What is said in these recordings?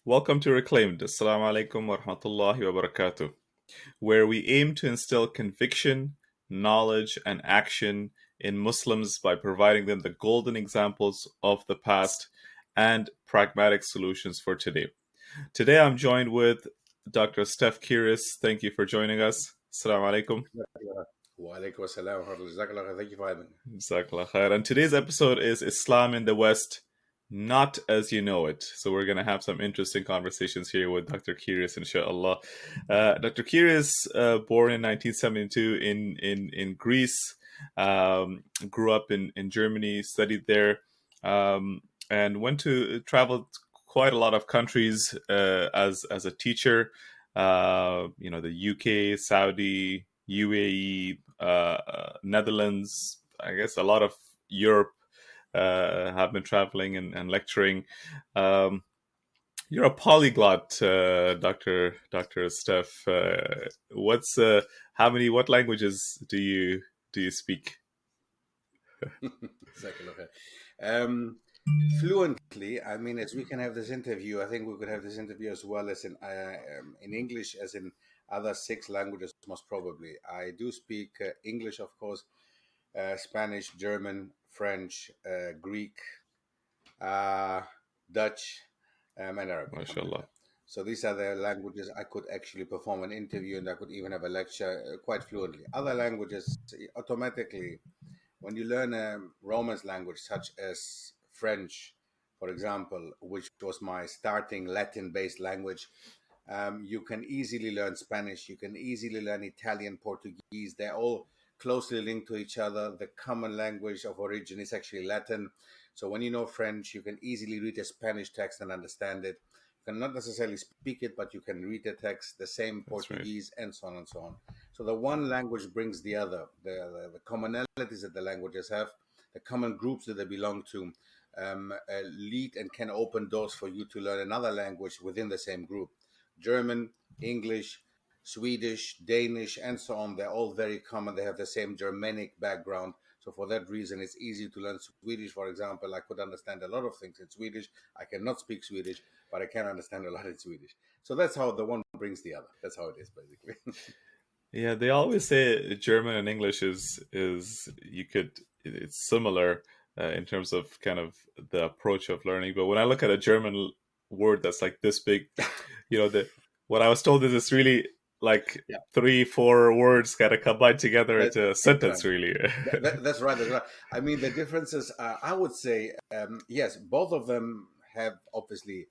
Welcome to Reclaimed. Assalamu alaikum wa rahmatullahi wa barakatuh, where we aim to instill conviction, knowledge, and action in Muslims by providing them the golden examples of the past and pragmatic solutions for today. Today I'm joined with Dr. Stef Keris. Thank you for joining us. Assalamu alaikum. Wa alaikum assalam wa rahmatullahi. Thank you for having me. Jazakallah khair. And today's episode is Islam in the West, not as you know it. So we're going to have some interesting conversations here with Dr. Keris, inshallah. Dr. Keris, born in 1972 in Greece, grew up in Germany, studied there, and traveled quite a lot of countries as a teacher. The UK, Saudi, UAE, Netherlands, I guess a lot of Europe, have been traveling and lecturing. You're a polyglot, Doctor Stef. What languages do you speak? Fluently, I mean, as we can have this interview, I think we could have this interview as well as in English as in other 6 languages, most probably. I do speak English, of course, Spanish, German, French, Greek, Dutch, and Arabic. MashaAllah. So these are the languages I could actually perform an interview, and I could even have a lecture quite fluently. Other languages, automatically, when you learn a Romance language such as French, for example, which was my starting Latin-based language, you can easily learn Spanish, you can easily learn Italian, Portuguese. They're all closely linked to each other. The common language of origin is actually Latin. So when you know French, you can easily read a Spanish text and understand it. You can not necessarily speak it, but you can read the text, the same That's right. Portuguese, and so on and so on. So the one language brings the other. The commonalities that the languages have, the common groups that they belong to, lead and can open doors for you to learn another language within the same group. German, English, Swedish, Danish, and so on. They're all very common. They have the same Germanic background. So for that reason, it's easy to learn Swedish. For example, I could understand a lot of things in Swedish. I cannot speak Swedish, but I can understand a lot in Swedish. So that's how the one brings the other. That's how it is, basically. Yeah, they always say German and English it's similar in terms of kind of the approach of learning. But when I look at a German word that's like this big, what I was told is it's really like Yeah. 3-4 words kind of combined together into a sentence, Right. really. That's right. That's right. I mean, the differences, I would say, yes, both of them have obviously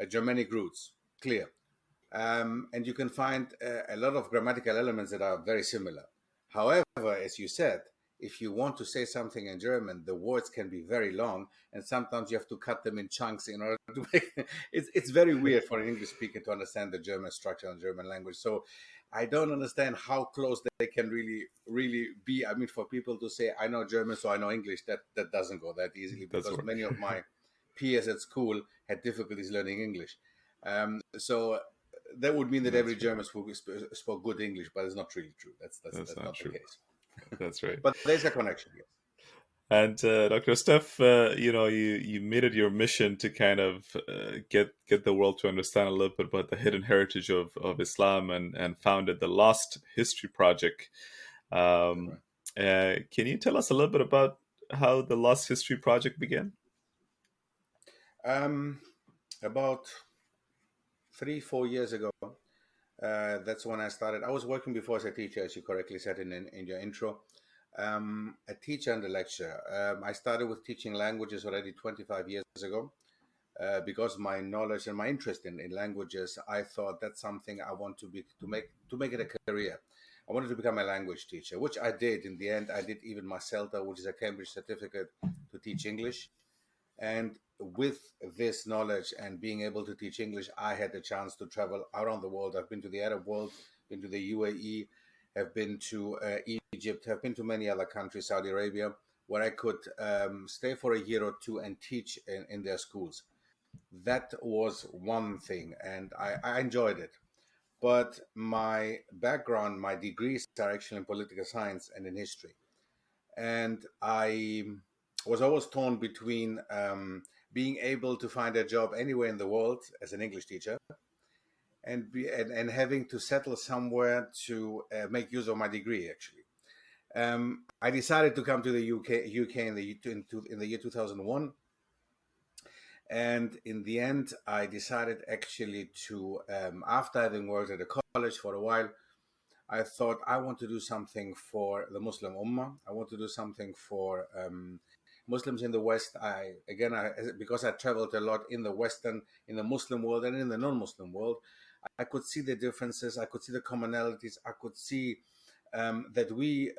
Germanic roots, clear. And you can find a lot of grammatical elements that are very similar. However, as you said, if you want to say something in German, the words can be very long, and sometimes you have to cut them in chunks in order to make it's very weird for an English speaker to understand the German structure and German language. So I don't understand how close they can really be. I mean, for people to say I know German, so I know English, that doesn't go that easily, That's because what. many of my peers at school had difficulties learning English. So that would mean that That's every right. German spoke good English, but it's not really true. That's That's not not the true. case. That's right. But there's a connection, yes. And Dr. Steph, you made it your mission to kind of get the world to understand a little bit about the hidden heritage of Islam, and founded the Lost History Project. That's Um, right. can you tell us a little bit about how the Lost History Project began? About 3-4 years ago, that's when I started. I was working before as a teacher, as you correctly said in your intro. A teacher and a lecturer. I started with teaching languages already 25 years ago. Because my knowledge and my interest in languages, I thought that's something I want to make it a career. I wanted to become a language teacher, which I did. In the end, I did even my CELTA, which is a Cambridge certificate to teach English. And with this knowledge and being able to teach English, I had the chance to travel around the world. I've been to the Arab world, been to the UAE, have been to Egypt, have been to many other countries, Saudi Arabia, where I could stay for a year or two and teach in their schools. That was one thing, and I enjoyed it. But my background, my degrees are actually in political science and in history. And I was always torn between being able to find a job anywhere in the world as an English teacher, and having to settle somewhere to make use of my degree. Actually, I decided to come to the UK in the year 2001, and in the end, I decided actually to after having worked at a college for a while, I thought I want to do something for the Muslim Ummah. I want to do something for Muslims in the West. Because I traveled a lot in the Muslim world and in the non-Muslim world, I could see the differences. I could see the commonalities. I could see that we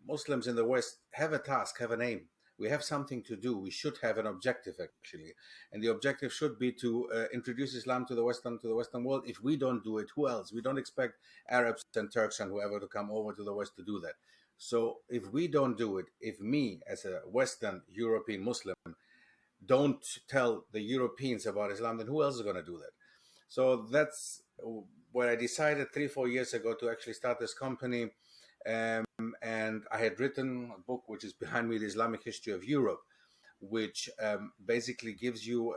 Muslims in the West have a task, have an aim. We have something to do. We should have an objective, actually, and the objective should be to introduce Islam to the Western world. If we don't do it, who else? We don't expect Arabs and Turks and whoever to come over to the West to do that. So if we don't do it, if me as a Western European Muslim don't tell the Europeans about Islam, then who else is going to do that? So that's where I decided 3-4 years ago to actually start this company. And I had written a book which is behind me, The Islamic History of Europe, which basically gives you,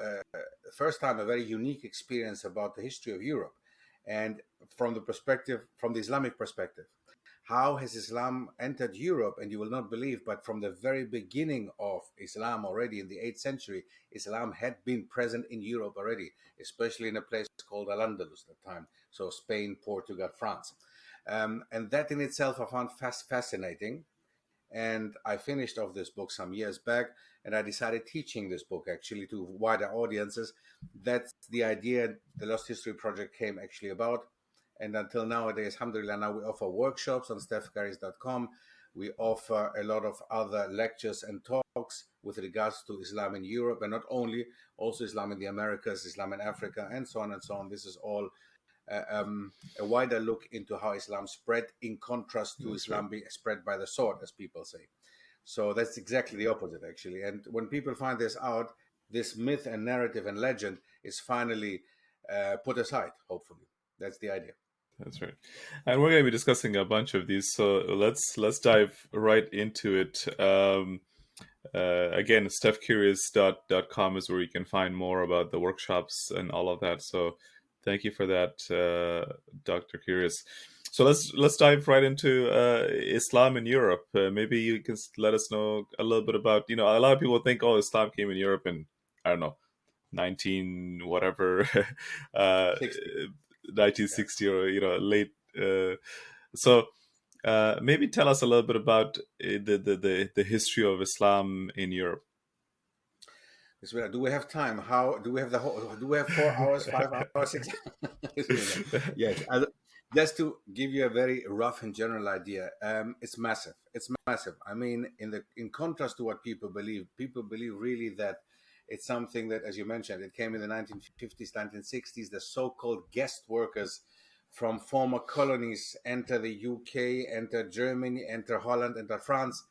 first time, a very unique experience about the history of Europe. And from the Islamic perspective, how has Islam entered Europe? And you will not believe, but from the very beginning of Islam, already in the 8th century, Islam had been present in Europe already, especially in a place called Al-Andalus at the time. So Spain, Portugal, France. And that in itself I found fascinating. And I finished off this book some years back, and I decided teaching this book actually to wider audiences. That's the idea the Lost History Project came actually about. And until nowadays, alhamdulillah, now we offer workshops on stefkeris.com. We offer a lot of other lectures and talks with regards to Islam in Europe, and not only, also Islam in the Americas, Islam in Africa, and so on and so on. This is all a wider look into how Islam spread, in contrast to Islam being spread by the sword, as people say. So that's exactly the opposite, actually. And when people find this out, this myth and narrative and legend is finally put aside, hopefully. That's the idea. That's right. And we're going to be discussing a bunch of these. So let's dive right into it. Again, stefkeris.com is where you can find more about the workshops and all of that. So thank you for that, Dr. Keris. So let's dive right into Islam in Europe. Maybe you can let us know a little bit about, a lot of people think, oh, Islam came in Europe in, I don't know, 19 whatever, 1960 or late. So maybe tell us a little bit about the history of Islam in Europe. Do we have time? How do we have do we have 4 hours, 5 hours, 6 hours? Yes. Just to give you a very rough and general idea, it's massive. It's massive. I mean, in contrast to what people believe really that it's something that, as you mentioned, it came in the 1950s, 1960s. The so-called guest workers from former colonies enter the UK, enter Germany, enter Holland, enter France.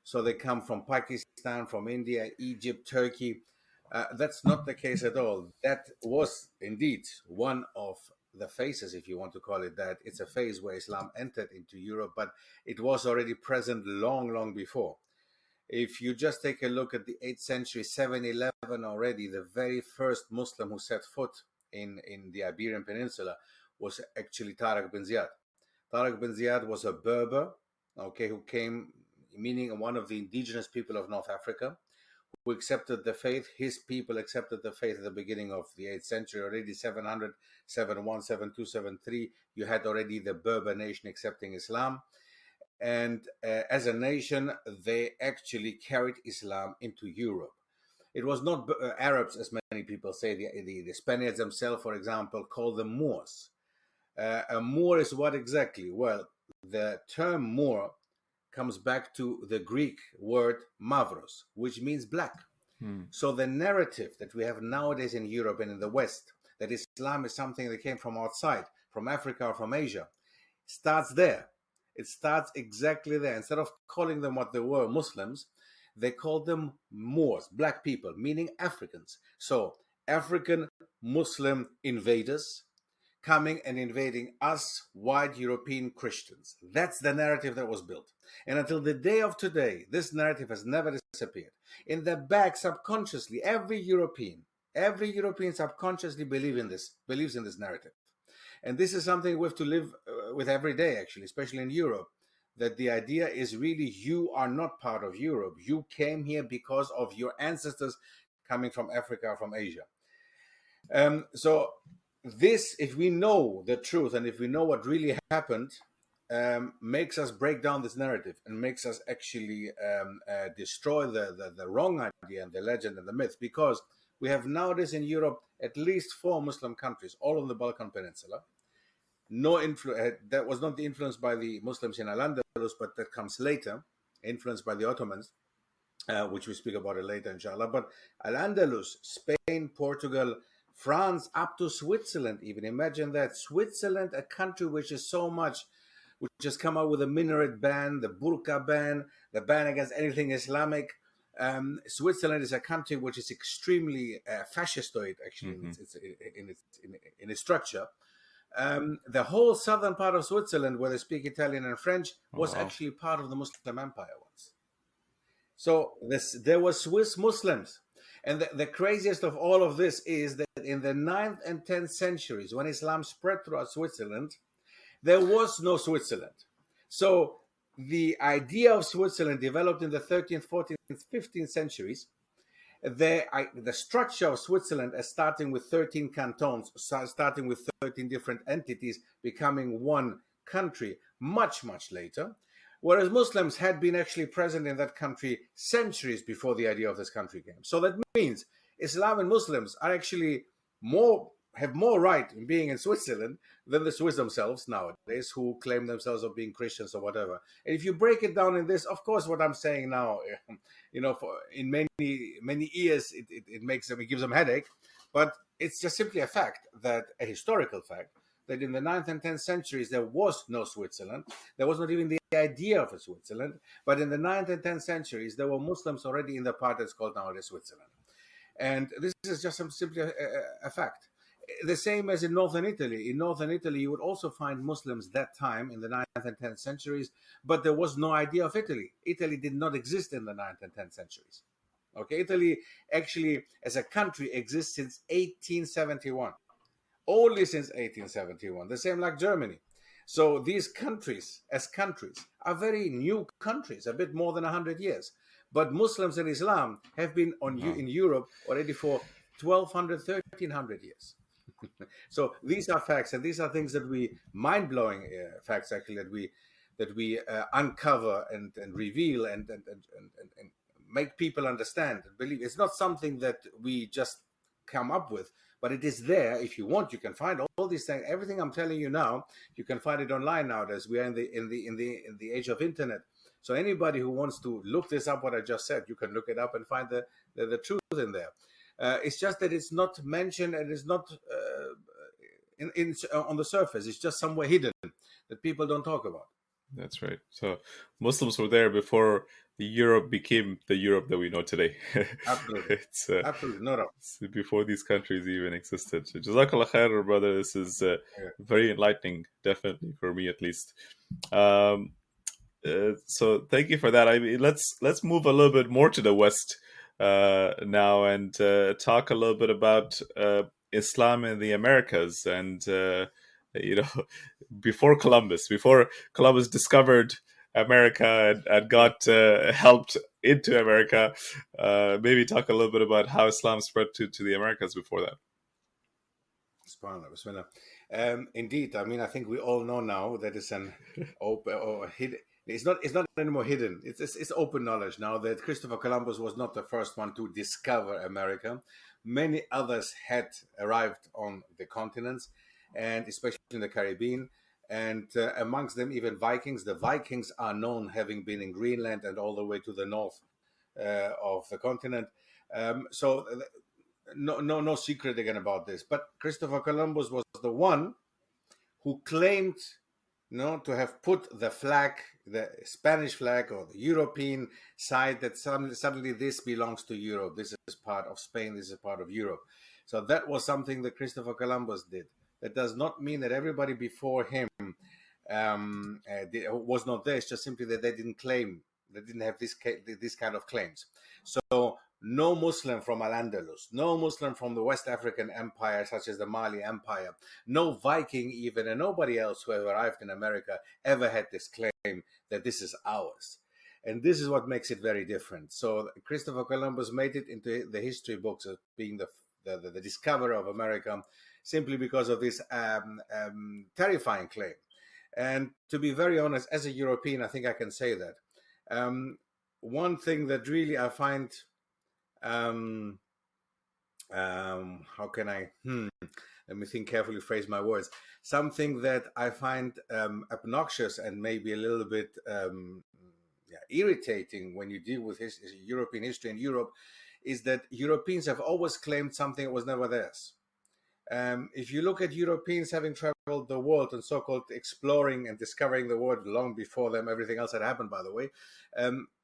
So they come from Pakistan, from India, Egypt, Turkey. That's not the case at all. That was indeed one of the phases, if you want to call it that. It's a phase where Islam entered into Europe, but it was already present long, long before. If you just take a look at the 8th century, 711 already, the very first Muslim who set foot in the Iberian Peninsula was actually Tariq bin Ziyad. Tariq bin Ziyad was a Berber, who came, meaning one of the indigenous people of North Africa, who accepted the faith. His people accepted the faith at the beginning of the 8th century, already 700, 71, 72, 73. You had already the Berber nation accepting Islam. And as a nation, they actually carried Islam into Europe. It was not Arabs, as many people say. The Spaniards themselves, for example, call them Moors. A Moor is what exactly? Well, the term Moor comes back to the Greek word mavros, which means black. So the narrative that we have nowadays in Europe and in the West, that Islam is something that came from outside, from Africa or from Asia, starts there. It starts exactly there. Instead of calling them what they were, Muslims, they called them Moors, black people, meaning Africans. So African Muslim invaders coming and invading us, white European Christians. That's the narrative that was built. And until the day of today, this narrative has never disappeared. In the back, subconsciously, every European subconsciously believes in this narrative. And this is something we have to live with every day, actually, especially in Europe, that the idea is really you are not part of Europe. You came here because of your ancestors coming from Africa, from Asia. So this, if we know the truth and if we know what really happened, makes us break down this narrative and makes us actually destroy the wrong idea and the legend and the myth, because we have nowadays in Europe at least 4 Muslim countries, all on the Balkan Peninsula. That was not the influence by the Muslims in Al-Andalus, but that comes later, influenced by the Ottomans, which we speak about it later, inshallah. But Al-Andalus, Spain, Portugal, France, up to Switzerland even. Imagine that. Switzerland, a country which is so much, which has come out with a minaret ban, the burqa ban, the ban against anything Islamic. Switzerland is a country which is extremely fascistoid, actually, in its structure. The whole southern part of Switzerland, where they speak Italian and French, was actually part of the Muslim Empire once. So there were Swiss Muslims. And the craziest of all of this is that in the 9th and 10th centuries, when Islam spread throughout Switzerland, there was no Switzerland. So the idea of Switzerland developed in the 13th, 14th, 15th centuries. The structure of Switzerland as starting with 13 cantons, starting with 13 different entities, becoming one country much, much later. Whereas Muslims had been actually present in that country centuries before the idea of this country came. So that means Islam and Muslims are actually have more right in being in Switzerland than the Swiss themselves nowadays, who claim themselves of being Christians or whatever. And if you break it down in this, of course, what I'm saying now, in many ears, it gives them headache, but it's just simply a fact, a historical fact, that in the 9th and 10th centuries, there was no Switzerland. There was not even the idea of a Switzerland. But in the 9th and 10th centuries, there were Muslims already in the part that's called nowadays Switzerland. And this is just simply a fact. The same as in northern Italy. In northern Italy, you would also find Muslims that time in the 9th and 10th centuries, but there was no idea of Italy. Italy did not exist in the 9th and 10th centuries. Okay, Italy actually, as a country, exists since 1871. Only since 1871, the same like Germany. So these countries, as countries, are very new countries, a bit more than 100 years. But Muslims and Islam have been in Europe already for 1200, 1300 years. So these are facts, and these are things that mind-blowing facts, actually, that we uncover and reveal and make people understand and believe. It's not something that we just come up with, but it is there. If you want, you can find all these things. Everything I'm telling you now, you can find it online nowadays. We are in the age of internet. So anybody who wants to look this up, what I just said, you can look it up and find the truth in there. It's just that it's not mentioned and it's not on the surface. It's just somewhere hidden that people don't talk about. That's right. So Muslims were there before Europe became the Europe that we know today. Absolutely. Absolutely. No doubt. Before these countries even existed. So, Jazakallah khair, brother. This is very enlightening, definitely, for me at least. So thank you for that. I mean, let's move a little bit more to the West now and talk a little bit about Islam in the Americas. And before Columbus discovered America and got helped into America, maybe talk a little bit about how Islam spread to the Americas before that. Bismillah. Indeed, I mean, I think we all know now that it's an open or hidden. It's not anymore hidden. It's open knowledge now that Christopher Columbus was not the first one to discover America. Many others had arrived on the continents, and especially in the Caribbean, and amongst them even Vikings. The Vikings are known having been in Greenland and all the way to the north of the continent. So no secret again about this. But Christopher Columbus was the one who claimed to have put the flag, the Spanish flag or the European side, that suddenly this belongs to Europe. This is part of Spain. This is part of Europe. So that was something that Christopher Columbus did. That does not mean that everybody before him was not there. It's just simply that they didn't claim, they didn't have this kind of claims. So no Muslim from Al-Andalus, no Muslim from the West African Empire, such as the Mali Empire, no Viking even, and nobody else who ever arrived in America ever had this claim that this is ours. And this is what makes it very different. So Christopher Columbus made it into the history books as being the discoverer of America simply because of this terrifying claim. And to be very honest, as a European, I think I can say that. One thing that really I find, how can I, let me think carefully, phrase my words. Something that I find obnoxious and maybe a little bit irritating when you deal with European history in Europe is that Europeans have always claimed something that was never theirs. If you look at Europeans having traveled the world and so-called exploring and discovering the world long before them, everything else had happened, by the way.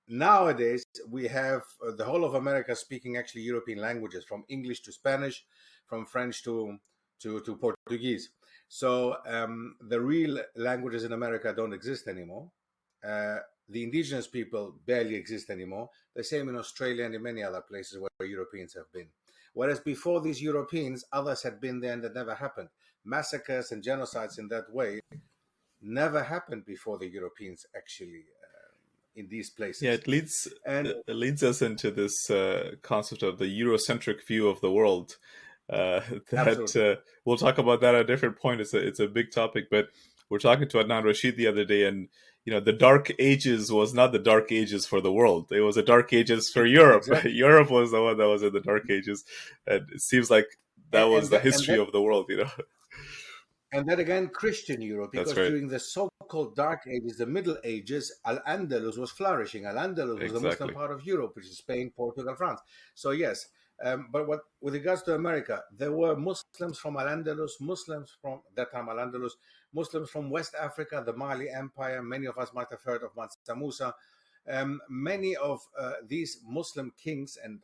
Nowadays, we have the whole of America speaking actually European languages, from English to Spanish, from French to Portuguese. So the real languages in America don't exist anymore. The indigenous people barely exist anymore. The same in Australia and in many other places where Europeans have been. Whereas before these Europeans, others had been there and that never happened. Massacres and genocides in that way never happened before the Europeans actually in these places. Yeah, it leads us into this concept of the Eurocentric view of the world. We'll talk about that at a different point. It's a big topic, but we're talking to Adnan Rashid the other day, and the Dark Ages was not the Dark Ages for the world. It was the Dark Ages for Europe. Exactly. Europe was the one that was in the Dark Ages, and it seems like that was the history of the world. And then again, Christian Europe, because during the so-called Dark Ages, the Middle Ages, Al-Andalus was flourishing. Al-Andalus was the Muslim part of Europe, which is Spain, Portugal, France. So yes, but with regards to America, there were Muslims from Al-Andalus, Muslims from that time Al-Andalus, Muslims from West Africa, the Mali Empire. Many of us might have heard of Mansa Musa. Many of these Muslim kings and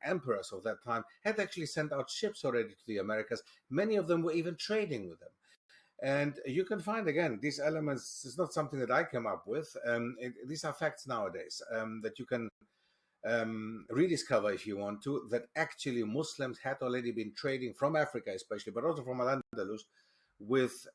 emperors of that time had actually sent out ships already to the Americas. Many of them were even trading with them. And you can find, again, these elements. It's not something that I came up with. These are facts nowadays that you can rediscover if you want to, that actually Muslims had already been trading from Africa especially, but also from Al-Andalus, with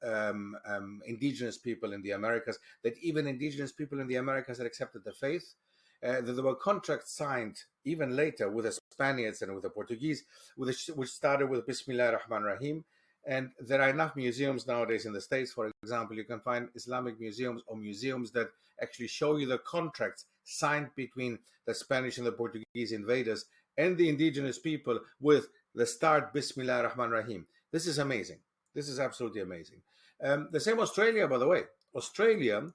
indigenous people in the Americas, that even indigenous people in the Americas had accepted the faith, that there were contracts signed even later with the Spaniards and with the Portuguese, which started with Bismillah ar-Rahman ar-Rahim. And there are enough museums nowadays in the States, for example, you can find Islamic museums or museums that actually show you the contracts signed between the Spanish and the Portuguese invaders and the indigenous people with the start Bismillah ar-Rahman ar-Rahim. This is amazing. This is absolutely amazing. The same Australia, by the way. Australia,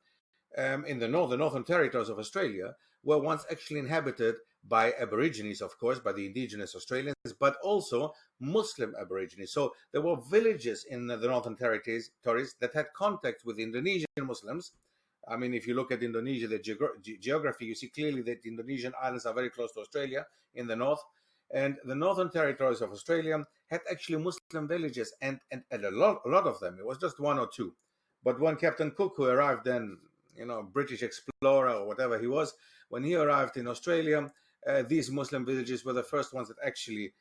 in the northern territories of Australia, were once actually inhabited by Aborigines, of course, by the indigenous Australians, but also Muslim Aborigines. So there were villages in the northern territories that had contact with Indonesian Muslims. I mean, if you look at Indonesia, the geography, you see clearly that the Indonesian islands are very close to Australia in the north. And the northern territories of Australia had actually Muslim villages, and a lot of them. It was just one or two. But one Captain Cook, who arrived then, British explorer or whatever he was, when he arrived in Australia, these Muslim villages were the first ones that actually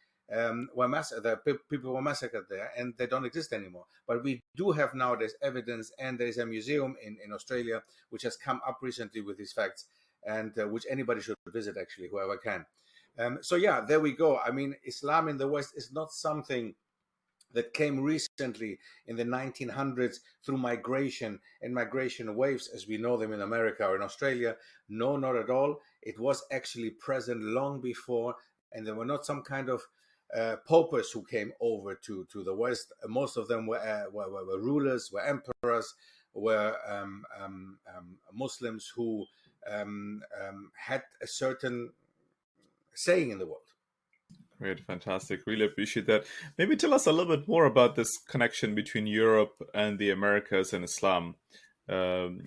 people were massacred there, and they don't exist anymore. But we do have nowadays evidence, and there is a museum in Australia which has come up recently with these facts, and which anybody should visit, actually, whoever can. So yeah, there we go. I mean, Islam in the West is not something that came recently in the 1900s through migration and migration waves as we know them in America or in Australia. No, not at all. It was actually present long before, and there were not some kind of paupers who came over to the West. Most of them were rulers, were emperors, were Muslims who had a certain saying in the world. Great, fantastic. Really appreciate that. Maybe tell us a little bit more about this connection between Europe and the Americas and Islam. If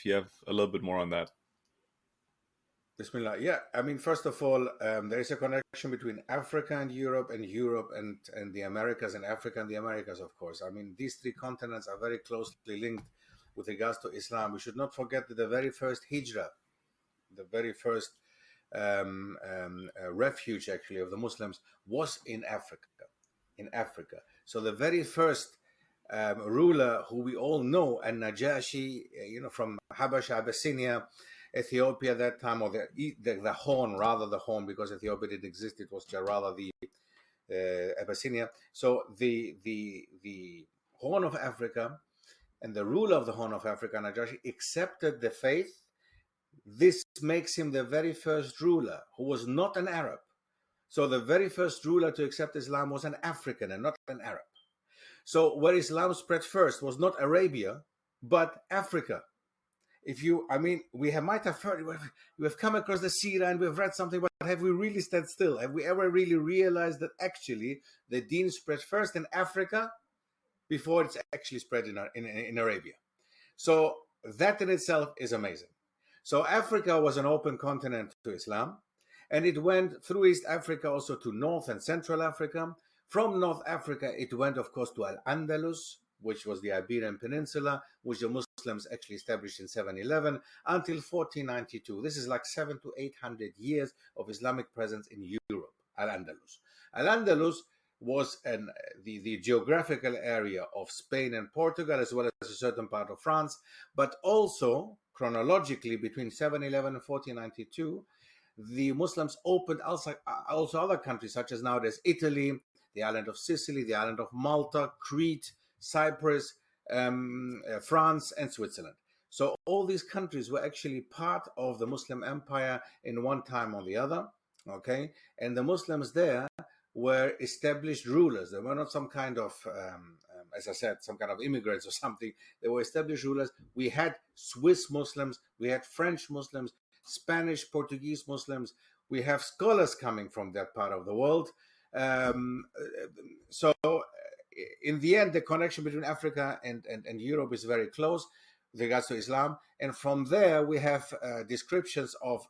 you have a little bit more on that. Bismillah. Yeah, I mean, first of all, there is a connection between Africa and Europe and the Americas, and Africa and the Americas, of course. I mean, these three continents are very closely linked with regards to Islam. We should not forget that the very first hijrah, the very first refuge, actually, of the Muslims was in Africa. In Africa. So the very first ruler who we all know, and Najashi, from Habasha, Abyssinia, Ethiopia at that time, or the Horn, rather the Horn, because Ethiopia didn't exist, it was rather the Abyssinia. So the Horn of Africa and the ruler of the Horn of Africa, Najashi, accepted the faith. This makes him the very first ruler who was not an Arab. So the very first ruler to accept Islam was an African and not an Arab. So where Islam spread first was not Arabia, but Africa. Might have heard, we have come across the Sirah and we've read something, but have we really stood still? Have we ever really realized that actually the deen spread first in Africa before it's actually spread in Arabia? So that in itself is amazing. So Africa was an open continent to Islam, and it went through East Africa also to North and Central Africa. From North Africa, it went, of course, to Al-Andalus, which was the Iberian Peninsula, which the Muslims actually established in 711 until 1492. This is like 700 to 800 years of Islamic presence in Europe, Al-Andalus. Al-Andalus was the geographical area of Spain and Portugal, as well as a certain part of France, but also chronologically between 711 and 1492, the Muslims opened also other countries, such as nowadays Italy, the island of Sicily, the island of Malta, Crete, Cyprus, France, and Switzerland. So all these countries were actually part of the Muslim empire in one time or the other, okay? And the Muslims there were established rulers. They were not some kind of, as I said, some kind of immigrants or something. They were established rulers. We had Swiss Muslims, we had French Muslims, Spanish, Portuguese Muslims. We have scholars coming from that part of the world. So in the end, the connection between Africa and Europe is very close with regards to Islam. And from there, we have descriptions of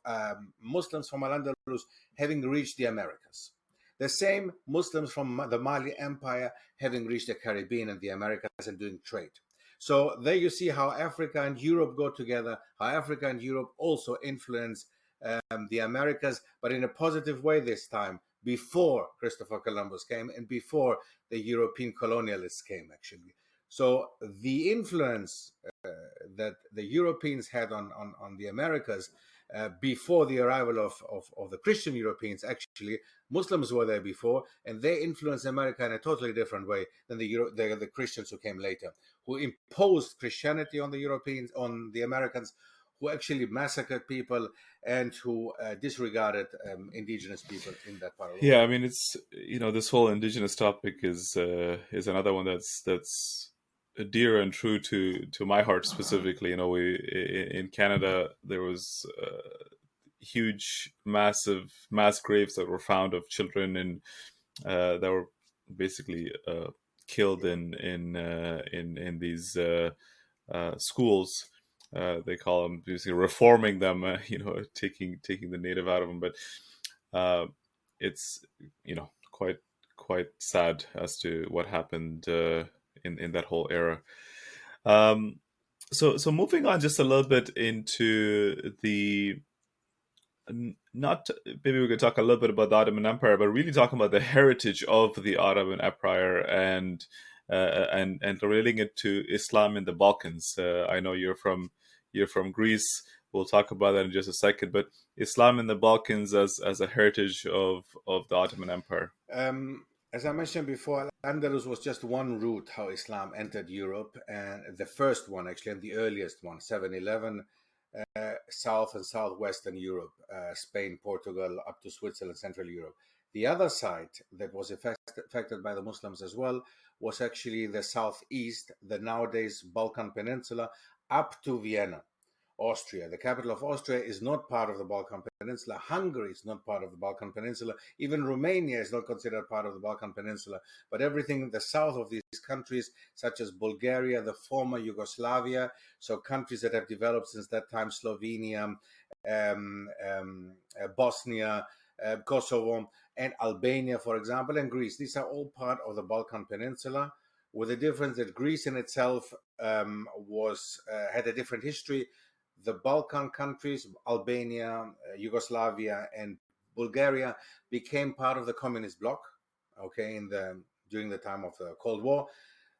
Muslims from Al-Andalus having reached the Americas. The same Muslims from the Mali Empire having reached the Caribbean and the Americas and doing trade. So there you see how Africa and Europe go together, how Africa and Europe also influence the Americas, but in a positive way this time, before Christopher Columbus came and before the European colonialists came, actually. So the influence that the Europeans had on the Americas before the arrival of the Christian Europeans, actually, Muslims were there before, and they influenced America in a totally different way than the Christians who came later, who imposed Christianity on the Europeans, on the Americans, who actually massacred people and who disregarded indigenous people in that part of the world. Yeah, I mean, it's this whole indigenous topic is another one that's dear and true to my heart specifically. We in Canada there was huge, massive mass graves that were found of children and that were basically killed in these schools. They call them basically reforming them, taking the native out of them. But it's quite sad as to what happened in that whole era. So moving on just a little bit into the not maybe we could talk a little bit about the Ottoman Empire, but really talking about the heritage of the Ottoman Empire and relating it to Islam in the Balkans. I know you're from Greece. We'll talk about that in just a second. But Islam in the Balkans as a heritage of the Ottoman Empire. As I mentioned before, Andalus was just one route how Islam entered Europe, and the first one, actually, and the earliest one, 711, South and Southwestern Europe, Spain, Portugal, up to Switzerland, Central Europe. The other side that was affected by the Muslims as well was actually the southeast, the nowadays Balkan Peninsula, up to Vienna. Austria. The capital of Austria is not part of the Balkan Peninsula. Hungary is not part of the Balkan Peninsula. Even Romania is not considered part of the Balkan Peninsula. But everything in the south of these countries, such as Bulgaria, the former Yugoslavia, so countries that have developed since that time, Slovenia, Bosnia, Kosovo, and Albania, for example, and Greece. These are all part of the Balkan Peninsula, with the difference that Greece in itself had a different history. The Balkan countries, Albania, Yugoslavia, and Bulgaria, became part of the communist bloc. Okay, during the time of the Cold War,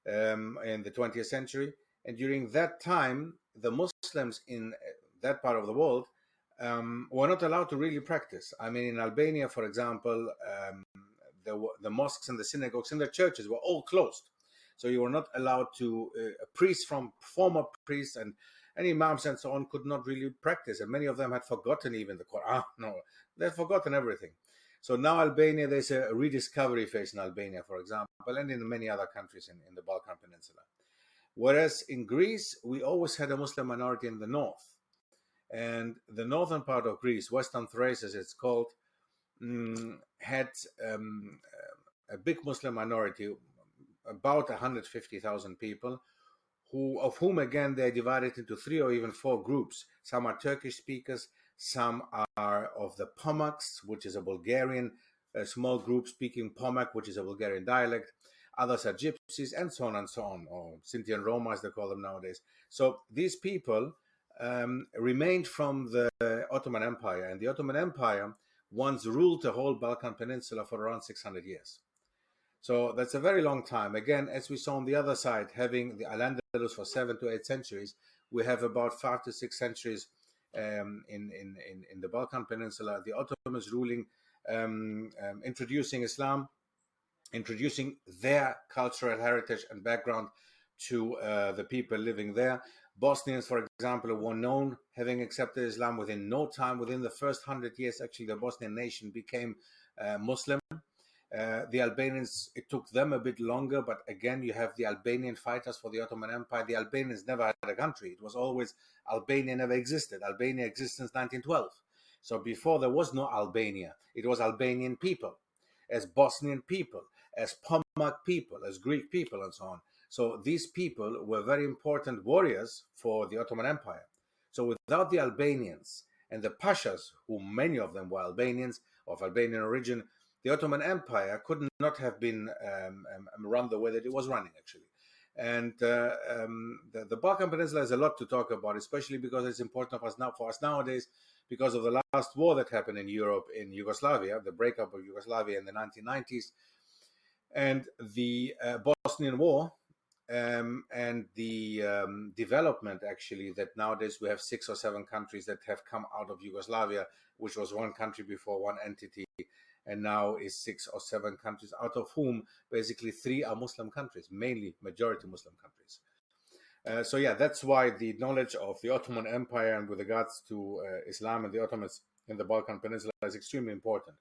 in the 20th century, and during that time, the Muslims in that part of the world were not allowed to really practice. I mean, in Albania, for example, the mosques and the synagogues and the churches were all closed. So you were not allowed to, former priests and imams and so on could not really practice. And many of them had forgotten even the Quran. No, they'd forgotten everything. So now Albania, there's a rediscovery phase in Albania, for example, and in many other countries in the Balkan Peninsula. Whereas in Greece, we always had a Muslim minority in the north. And the northern part of Greece, Western Thrace as it's called, had a big Muslim minority, about 150,000 people, of whom again they are divided into 3 or even 4 groups. Some are Turkish speakers, some are of the Pomaks, which is a Bulgarian small group speaking Pomak, which is a Bulgarian dialect. Others are gypsies, and so on, or Sinti and Roma as they call them nowadays. So these people remained from the Ottoman Empire, and the Ottoman Empire once ruled the whole Balkan Peninsula for around 600 years. So that's a very long time. Again, as we saw on the other side, having the Al-Andalus for 7 to 8 centuries, we have about 5 to 6 centuries in the Balkan Peninsula. The Ottomans ruling, introducing Islam, introducing their cultural heritage and background to the people living there. Bosnians, for example, were known having accepted Islam within no time. Within the first 100 years, actually, the Bosnian nation became Muslim. The Albanians, it took them a bit longer, but again, you have the Albanian fighters for the Ottoman Empire. The Albanians never had a country. It was always Albania never existed. Albania existed since 1912. So before there was no Albania, it was Albanian people, as Bosnian people, as Pomak people, as Greek people, and so on. So these people were very important warriors for the Ottoman Empire. So without the Albanians and the Pashas, who many of them were Albanians of Albanian origin, the Ottoman Empire could not have been run the way that it was running, actually. And the Balkan Peninsula has a lot to talk about, especially because it's important for us nowadays, because of the last war that happened in Europe, in Yugoslavia, the breakup of Yugoslavia in the 1990s, and the Bosnian War, and the development, actually, that nowadays we have 6 or 7 countries that have come out of Yugoslavia, which was one country before, one entity, and now is 6 or 7 countries, out of whom basically 3 are Muslim countries, mainly majority Muslim countries. So yeah, that's why the knowledge of the Ottoman Empire and with regards to Islam and the Ottomans in the Balkan Peninsula is extremely important.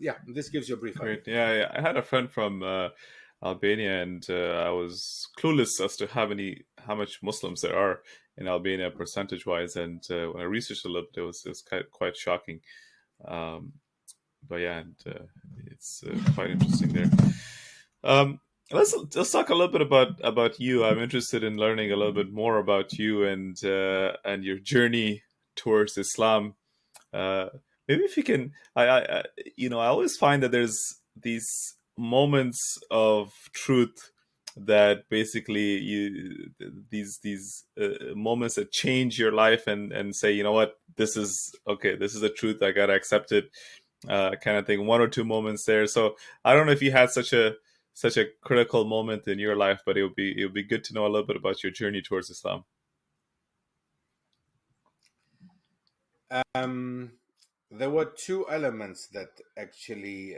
Yeah, this gives you a brief idea. Great. Yeah, I had a friend from Albania, and I was clueless as to how much Muslims there are in Albania percentage wise. And when I researched a little bit, it was quite shocking. But yeah, and it's quite interesting there. Let's talk a little bit about you. I'm interested in learning a little bit more about you and your journey towards Islam. Maybe if you can, I always find that there's these moments of truth that basically these moments that change your life and say, you know what, this is okay, this is the truth, I gotta accept it, kind of thing. 1 or 2 moments there. So I don't know if you had such a critical moment in your life, but it would be good to know a little bit about your journey towards Islam. There were 2 elements that actually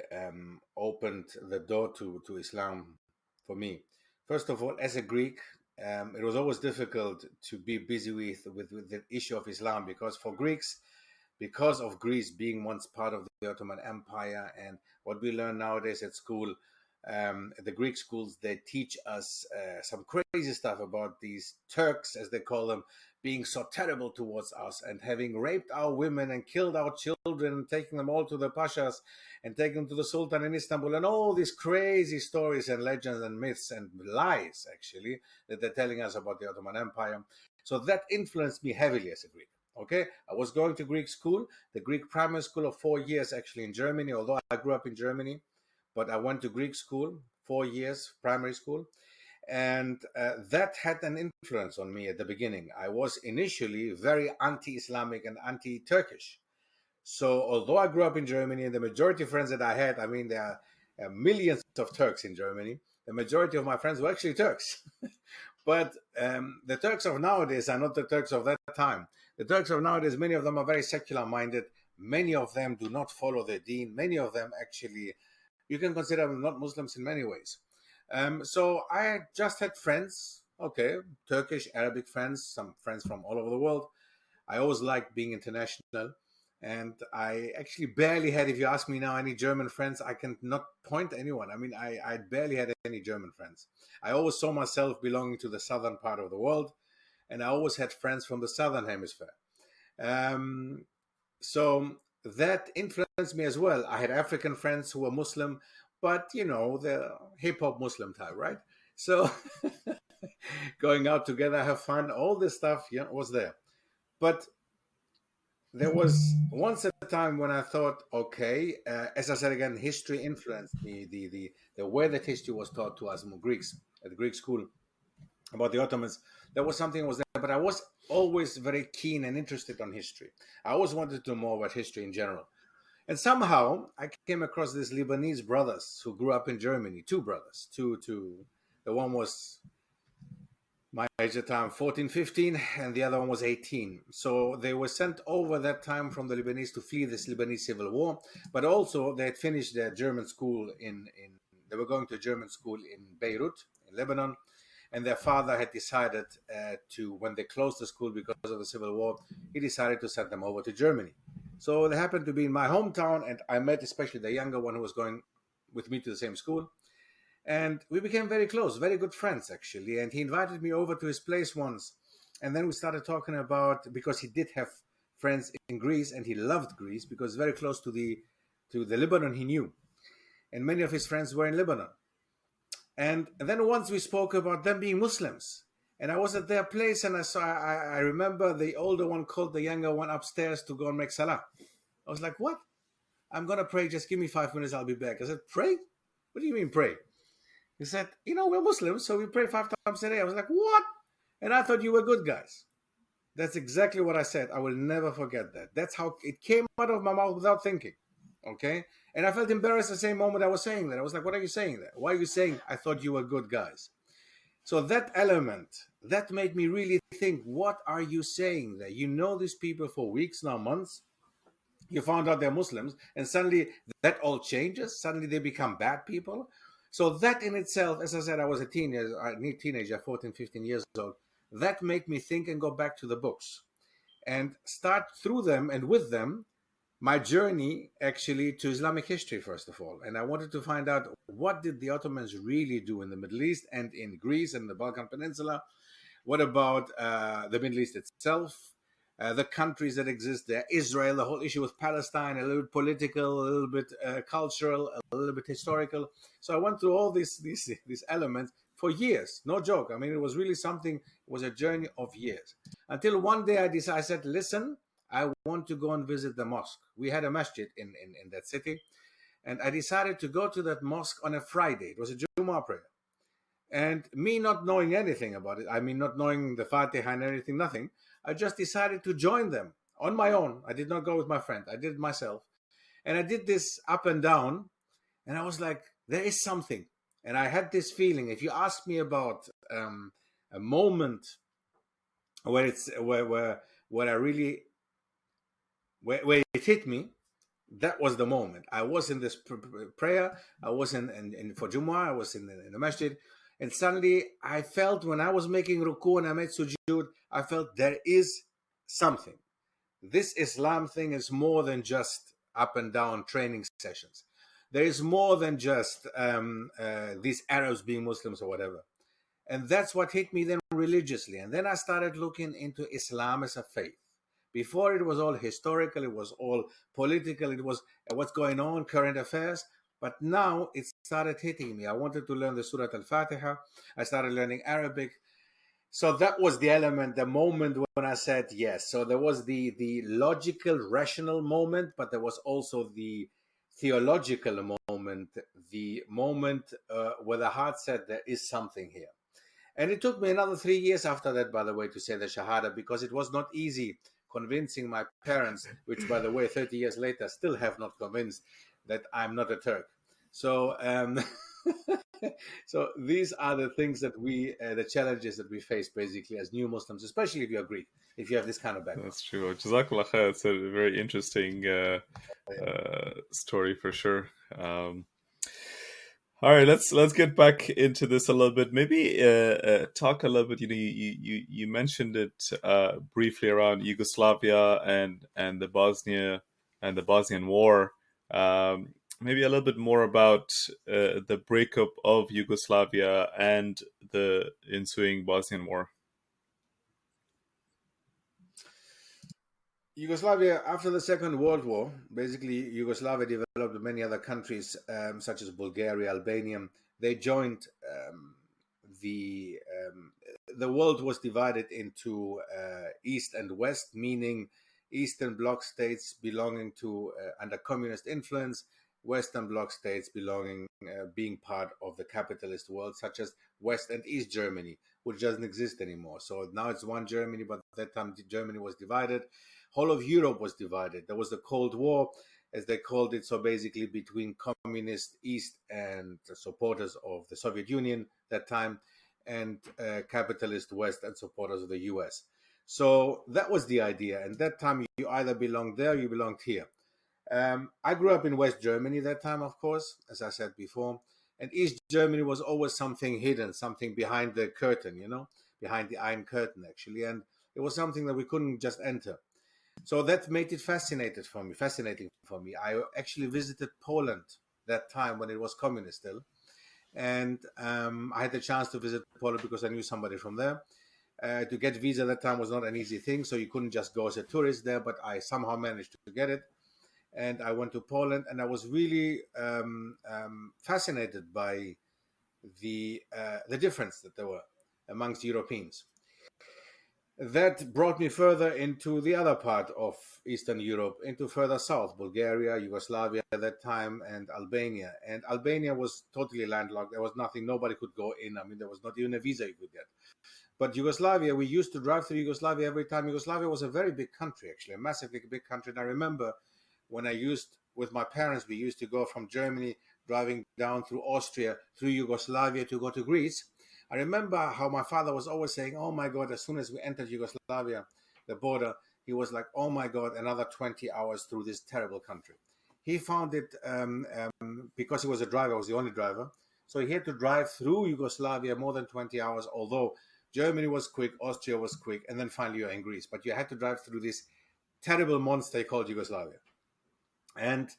opened the door to Islam for me. First of all, as a Greek, it was always difficult to be busy with the issue of Islam, because for Greeks, because of Greece being once part of the Ottoman Empire, and what we learn nowadays at school, the Greek schools, they teach us some crazy stuff about these Turks, as they call them, being so terrible towards us and having raped our women and killed our children and taking them all to the pashas and taking them to the sultan in Istanbul, and all these crazy stories and legends and myths and lies, actually, that they're telling us about the Ottoman Empire. So that influenced me heavily as a Greek. Okay, I was going to Greek school, the Greek primary school of 4 years actually in Germany, although I grew up in Germany, but I went to Greek school, 4 years, primary school. And that had an influence on me at the beginning. I was initially very anti-Islamic and anti-Turkish. So although I grew up in Germany, and the majority of friends that I had, I mean, there are millions of Turks in Germany, the majority of my friends were actually Turks. But the Turks of nowadays are not the Turks of that time. The Turks of nowadays, many of them are very secular minded. Many of them do not follow the deen. Many of them actually, you can consider them not Muslims in many ways. So I just had friends, okay, Turkish, Arabic friends, some friends from all over the world. I always liked being international. And I actually barely had, if you ask me now, any German friends. I can not point to anyone. I mean, I barely had any German friends. I always saw myself belonging to the southern part of the world, and I always had friends from the southern hemisphere. So that influenced me as well. I had African friends who were Muslim, but you know, the hip hop Muslim type, right? So going out together, have fun, all this stuff, was there. But there was once a time when I thought, okay, as I said again, history influenced me. The way that history was taught to us Greeks at the Greek school about the Ottomans, there was something that was there. But I was always very keen and interested on history. I always wanted to know more about history in general. And somehow I came across these Lebanese brothers who grew up in Germany. Two brothers. Two. The one was my age at the time, 14, 15, and the other one was 18. So they were sent over that time from the Lebanese to flee this Lebanese civil war. But also they had finished their German school they were going to a German school in Beirut, in Lebanon. And their father had decided when they closed the school because of the civil war, he decided to send them over to Germany. So they happened to be in my hometown, and I met especially the younger one who was going with me to the same school. And we became very close, very good friends, actually. And he invited me over to his place once. And then we started talking about, because he did have friends in Greece, and he loved Greece because it's very close to the Lebanon he knew. And many of his friends were in Lebanon. And then once we spoke about them being Muslims. And I was at their place, and I remember the older one called the younger one upstairs to go and make salah. I was like, what? I'm going to pray. Just give me 5 minutes. I'll be back. I said, pray? What do you mean pray? He said, we're Muslims, so we pray 5 times a day. I was like, what? And I thought you were good guys. That's exactly what I said. I will never forget that. That's how it came out of my mouth without thinking. Okay? And I felt embarrassed the same moment I was saying that. I was like, what are you saying there? Why are you saying I thought you were good guys? So that element, that made me really think, what are you saying there? You know these people for weeks, now months. You found out they're Muslims, and suddenly that all changes. Suddenly they become bad people. So that in itself, as I said, I was a teenager, 14, 15 years old. That made me think and go back to the books and start through them and with them my journey actually to Islamic history, first of all. And I wanted to find out, what did the Ottomans really do in the Middle East and in Greece and the Balkan Peninsula? What about the Middle East itself? The countries that exist there, Israel, the whole issue with Palestine, a little bit political, a little bit cultural, a little bit historical. So I went through all these elements for years, no joke. I mean, it was really something, it was a journey of years. Until one day I said, listen, I want to go and visit the mosque. We had a masjid in that city. And I decided to go to that mosque on a Friday. It was a Jummah prayer. And me not knowing anything about it, I mean, not knowing the Fatiha and anything, nothing, I just decided to join them on my own. I did not go with my friend. I did it myself. And I did this up and down. And I was like, there is something. And I had this feeling. If you ask me about a moment where I really, where it hit me, that was the moment. I was in this prayer. I was in for Jummah. I was in the masjid. And suddenly I felt, when I was making ruku and I made sujood, I felt there is something. This Islam thing is more than just up and down training sessions. There is more than just these Arabs being Muslims or whatever. And that's what hit me then religiously. And then I started looking into Islam as a faith. Before, it was all historical, it was all political, it was what's going on, current affairs. But now it started hitting me. I wanted to learn the Surah Al-Fatiha. I started learning Arabic. So that was the element, the moment when I said yes. So there was the logical, rational moment, but there was also the theological moment, the moment where the heart said there is something here. And it took me another 3 years after that, by the way, to say the Shahada, because it was not easy convincing my parents, which, by the way, 30 years later, still have not convinced that I'm not a Turk. So, so these are the things that the challenges that we face basically as new Muslims, especially if you're Greek, if you have this kind of background. That's true. Jazakallah khair. It's a very interesting story for sure. All right, let's get back into this a little bit. Maybe talk a little bit. You mentioned it briefly around Yugoslavia and the Bosnian War. Maybe a little bit more about the breakup of Yugoslavia and the ensuing Bosnian War. Yugoslavia, after the Second World War, basically Yugoslavia developed many other countries, such as Bulgaria, Albania. They joined the the world was divided into East and West, meaning Eastern Bloc states belonging to under communist influence, Western Bloc states belonging being part of the capitalist world, such as West and East Germany, which doesn't exist anymore. So now it's one Germany, but at that time Germany was divided. Whole of Europe was divided. There was the Cold War, as they called it, so basically between communist East and supporters of the Soviet Union that time, and capitalist West and supporters of the US. So that was the idea. And that time you either belonged there or you belonged here. I grew up in West Germany that time, of course, as I said before. And East Germany was always something hidden, something behind the curtain, behind the Iron Curtain, actually. And it was something that we couldn't just enter. So that made it fascinating for me. I actually visited Poland that time when it was communist still. And I had the chance to visit Poland because I knew somebody from there. To get visa that time was not an easy thing, so you couldn't just go as a tourist there, but I somehow managed to get it. And I went to Poland, and I was really fascinated by the difference that there were amongst Europeans. That brought me further into the other part of Eastern Europe, into further south, Bulgaria, Yugoslavia at that time, and Albania. And Albania was totally landlocked. There was nothing, nobody could go in. I mean, there was not even a visa you could get. But Yugoslavia, we used to drive through Yugoslavia every time. Yugoslavia was a very big country, actually, a massively big country. And I remember when with my parents, we used to go from Germany, driving down through Austria, through Yugoslavia to go to Greece. I remember how my father was always saying, oh my God, as soon as we entered Yugoslavia, the border, he was like, oh my God, another 20 hours through this terrible country. He found it, because he was a driver, was the only driver. So he had to drive through Yugoslavia more than 20 hours, although Germany was quick, Austria was quick, and then finally you're in Greece. But you had to drive through this terrible monster called Yugoslavia. And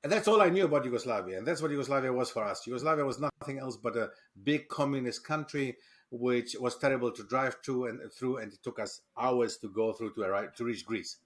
that's all I knew about Yugoslavia. And that's what Yugoslavia was for us. Yugoslavia was nothing else but a big communist country, which was terrible to drive through, and it took us hours to go through to reach Greece.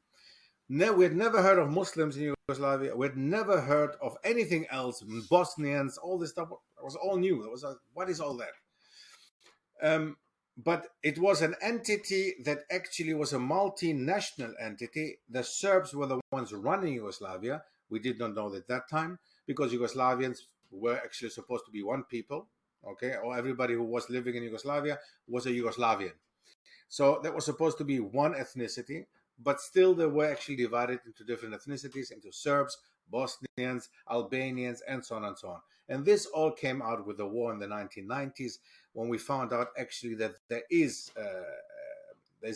We had never heard of Muslims in Yugoslavia. We had never heard of anything else. Bosnians, all this stuff was all new. It was like, what is all that? But it was an entity that actually was a multinational entity. The Serbs were the ones running Yugoslavia. We did not know at that time, because Yugoslavians were actually supposed to be one people, okay? Or everybody who was living in Yugoslavia was a Yugoslavian. So that was supposed to be one ethnicity, but still they were actually divided into different ethnicities, into Serbs, Bosnians, Albanians, and so on and so on. And this all came out with the war in the 1990s, when we found out actually that there's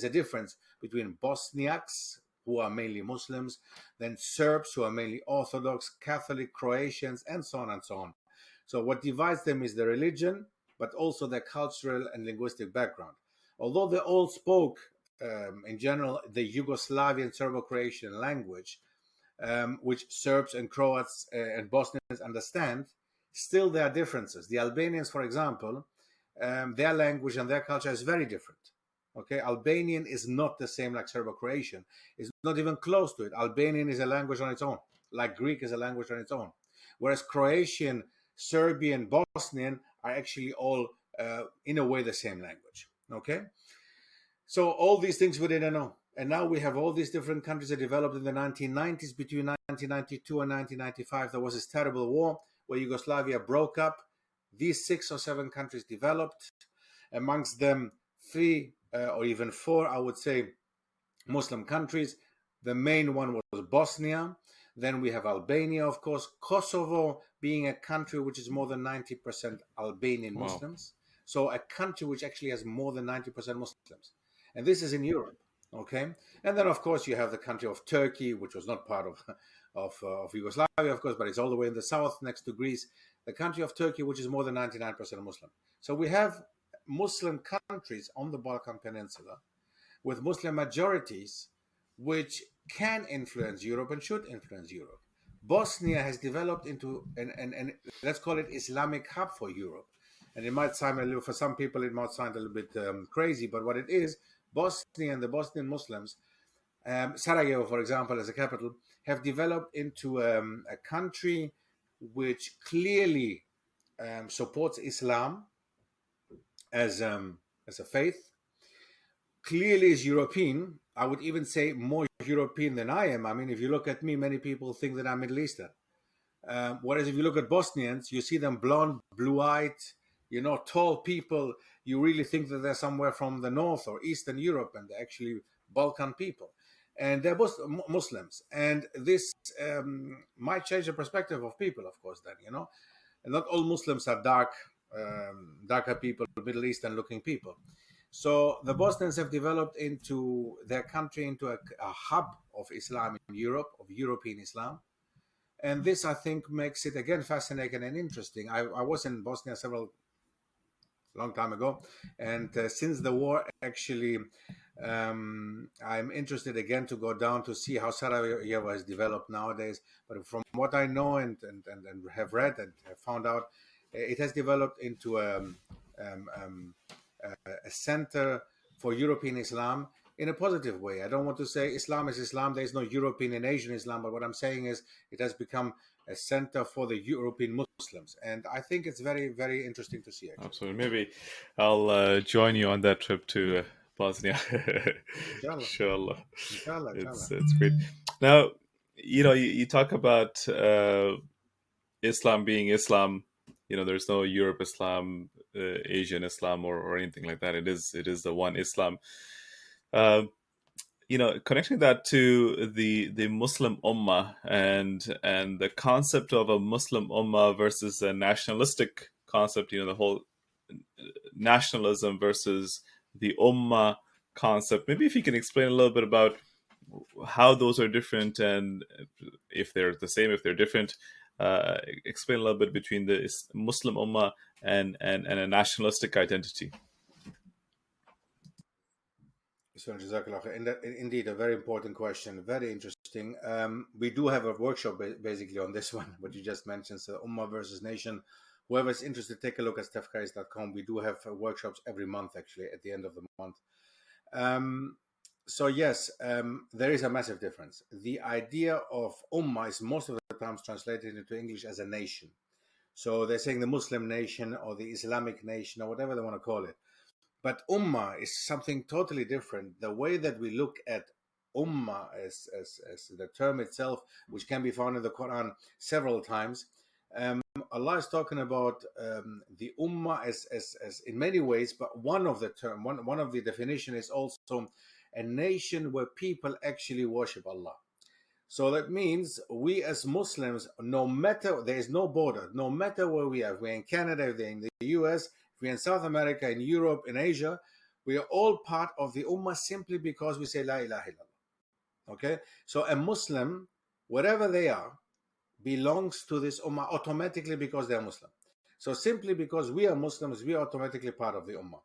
a difference between Bosniaks, who are mainly Muslims, then Serbs, who are mainly Orthodox, Catholic, Croatians, and so on and so on. So what divides them is the religion, but also their cultural and linguistic background. Although they all spoke, in general, the Yugoslavian Serbo-Croatian language, which Serbs and Croats and Bosnians understand, still there are differences. The Albanians, for example, their language and their culture is very different. Okay, Albanian is not the same like Serbo-Croatian. It's not even close to it. Albanian is a language on its own, like Greek is a language on its own. Whereas Croatian, Serbian, Bosnian are actually all, in a way, the same language. Okay, so all these things we didn't know. And now we have all these different countries that developed in the 1990s. Between 1992 and 1995, there was this terrible war where Yugoslavia broke up. These 6 or 7 countries developed. Amongst them, 3 or even 4, I would say, Muslim countries. The main one was Bosnia. Then we have Albania, of course. Kosovo being a country which is more than 90% Albanian Wow. Muslims. So a country which actually has more than 90% Muslims. And this is in Europe. Okay. And then, of course, you have the country of Turkey, which was not part of Yugoslavia, of course, but it's all the way in the south next to Greece. The country of Turkey, which is more than 99% Muslim. So we have Muslim countries on the Balkan Peninsula with Muslim majorities which can influence Europe and should influence Europe. Bosnia has developed into and let's call it Islamic hub for Europe. And it might sound a little, for some people, it might sound a little bit crazy, but what it is, Bosnia and the Bosnian Muslims, Sarajevo, for example, as a capital, have developed into a country which clearly supports Islam as a faith, clearly is European. I would even say more European than I am. I mean, if you look at me, many people think that I'm Middle Eastern. Whereas if you look at Bosnians, you see them blonde, blue-eyed, tall people. You really think that they're somewhere from the north or Eastern Europe, and they're actually Balkan people. And they're both Muslims. And this might change the perspective of people, of course, then, And not all Muslims are darker people, Middle Eastern looking people. So the Bosnians have developed into their country into a hub of Islam in Europe, of European Islam. And this, I think, makes it, again, fascinating and interesting. I was in Bosnia long time ago. And since the war, actually, I'm interested again to go down to see how Sarajevo has developed nowadays. But from what I know and have read and have found out, it has developed into a center for European Islam in a positive way. I don't want to say Islam is Islam. There is no European and Asian Islam. But what I'm saying is it has become a center for the European Muslims. And I think it's very, very interesting to see, actually. Absolutely. Maybe I'll join you on that trip to Bosnia. Inshallah. Inshallah. Inshallah. It's great. Now, you talk about Islam being Islam. There's no Europe Islam, Asian Islam, or anything like that. It is the one Islam. Connecting that to the Muslim Ummah and the concept of a Muslim Ummah versus a nationalistic concept, the whole nationalism versus the Ummah concept. Maybe if you can explain a little bit about how those are different and if they're the same, if they're different. Explain a little bit between the Muslim Ummah and a nationalistic identity. So, indeed, a very important question. Very interesting. We do have a workshop basically on this one, what you just mentioned, so Ummah versus Nation. Whoever's interested, take a look at stefkeris.com. We do have workshops every month, actually, at the end of the month. So yes, there is a massive difference. The idea of Ummah is most of the times translated into English as a nation. So they're saying the Muslim nation or the Islamic nation or whatever they want to call it. But Ummah is something totally different. The way that we look at Ummah as the term itself, which can be found in the Quran several times, Allah is talking about the Ummah as in many ways, but one of the definition is also a nation where people actually worship Allah. So that means we as Muslims, no matter, there is no border, no matter where we are, if we're in Canada, if we're in the US, if we're in South America, in Europe, in Asia, we are all part of the Ummah simply because we say La ilaha illallah. Okay? So a Muslim, wherever they are, belongs to this Ummah automatically because they are Muslim. So simply because we are Muslims, we are automatically part of the Ummah.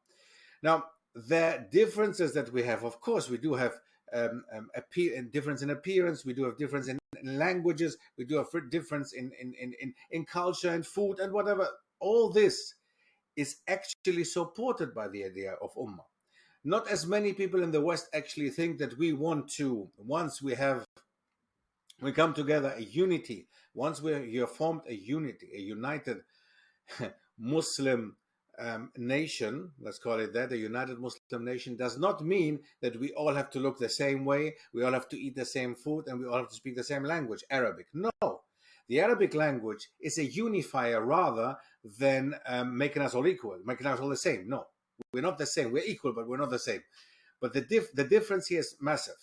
Now, the differences that we have, of course, we do have difference in appearance, we do have difference in languages, we do have difference in culture and food and whatever. All this is actually supported by the idea of ummah. Not as many people in the West actually think that we want to, once we come together, a unity, once you have formed a unity, a united Muslim nation, let's call it that, a united Muslim nation, does not mean that we all have to look the same way, we all have to eat the same food, and we all have to speak the same language, Arabic. No. The Arabic language is a unifier rather than making us all equal, making us all the same. No, we're not the same. We're equal, but we're not the same. But the difference here is massive.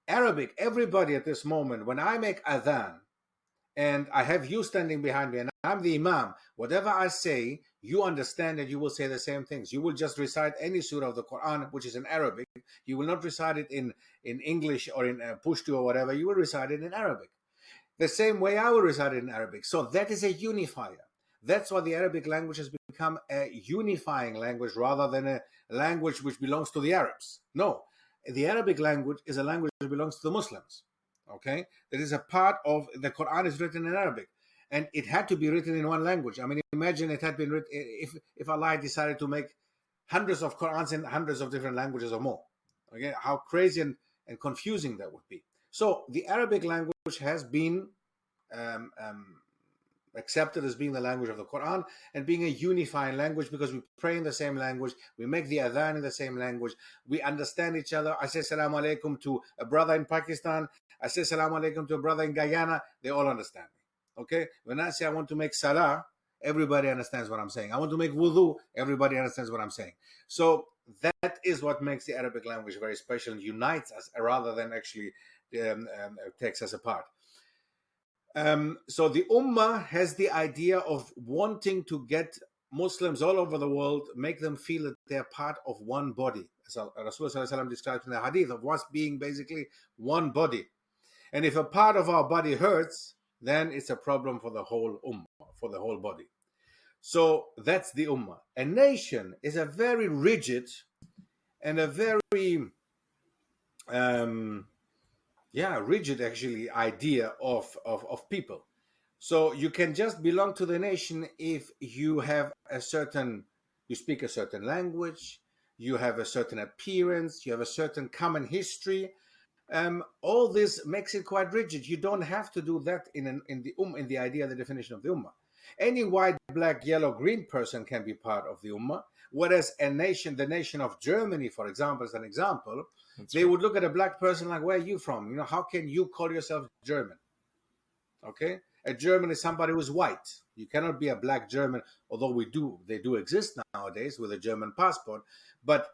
Arabic, everybody at this moment, when I make adhan, and I have you standing behind me, and I'm the imam, whatever I say, you understand, and you will say the same things. You will just recite any surah of the Quran, which is in Arabic. You will not recite it in English or in Pushtu or whatever. You will recite it in Arabic. The same way I will recite it in Arabic. So that is a unifier. That's why the Arabic language has become a unifying language rather than a language which belongs to the Arabs. No, the Arabic language is a language that belongs to the Muslims. Okay, that is a part of the Quran is written in Arabic, and it had to be written in one language. I mean, imagine it had been written if Allah decided to make hundreds of Qurans in hundreds of different languages or more. Okay, how crazy and confusing that would be. So the Arabic language has been accepted as being the language of the Quran and being a unifying language because we pray in the same language, we make the adhan in the same language, we understand each other. I say Salaam Alaikum to a brother in Pakistan, I say Salaam Alaikum to a brother in Guyana, they all understand me. Okay? When I say I want to make salah, everybody understands what I'm saying. I want to make wudu, everybody understands what I'm saying. So that is what makes the Arabic language very special and unites us rather than actually takes us apart. So the Ummah has the idea of wanting to get Muslims all over the world, make them feel that they're part of one body. As Rasulullah describes in the hadith of us being basically one body. And if a part of our body hurts, then it's a problem for the whole Ummah, for the whole body. So that's the Ummah. A nation is a very rigid and a very rigid actually idea of people. So you can just belong to the nation if you have you speak a certain language, you have a certain appearance, you have a certain common history. All this makes it quite rigid. You don't have to do that in the idea, the definition of the Ummah. Any white, black, yellow, green person can be part of the Ummah, whereas the nation of Germany, for example, as an example, they would look at a black person like, where are you from? You know, how can you call yourself German? Okay? A German is somebody who's white. You cannot be a black German, although they do exist nowadays with a German passport, but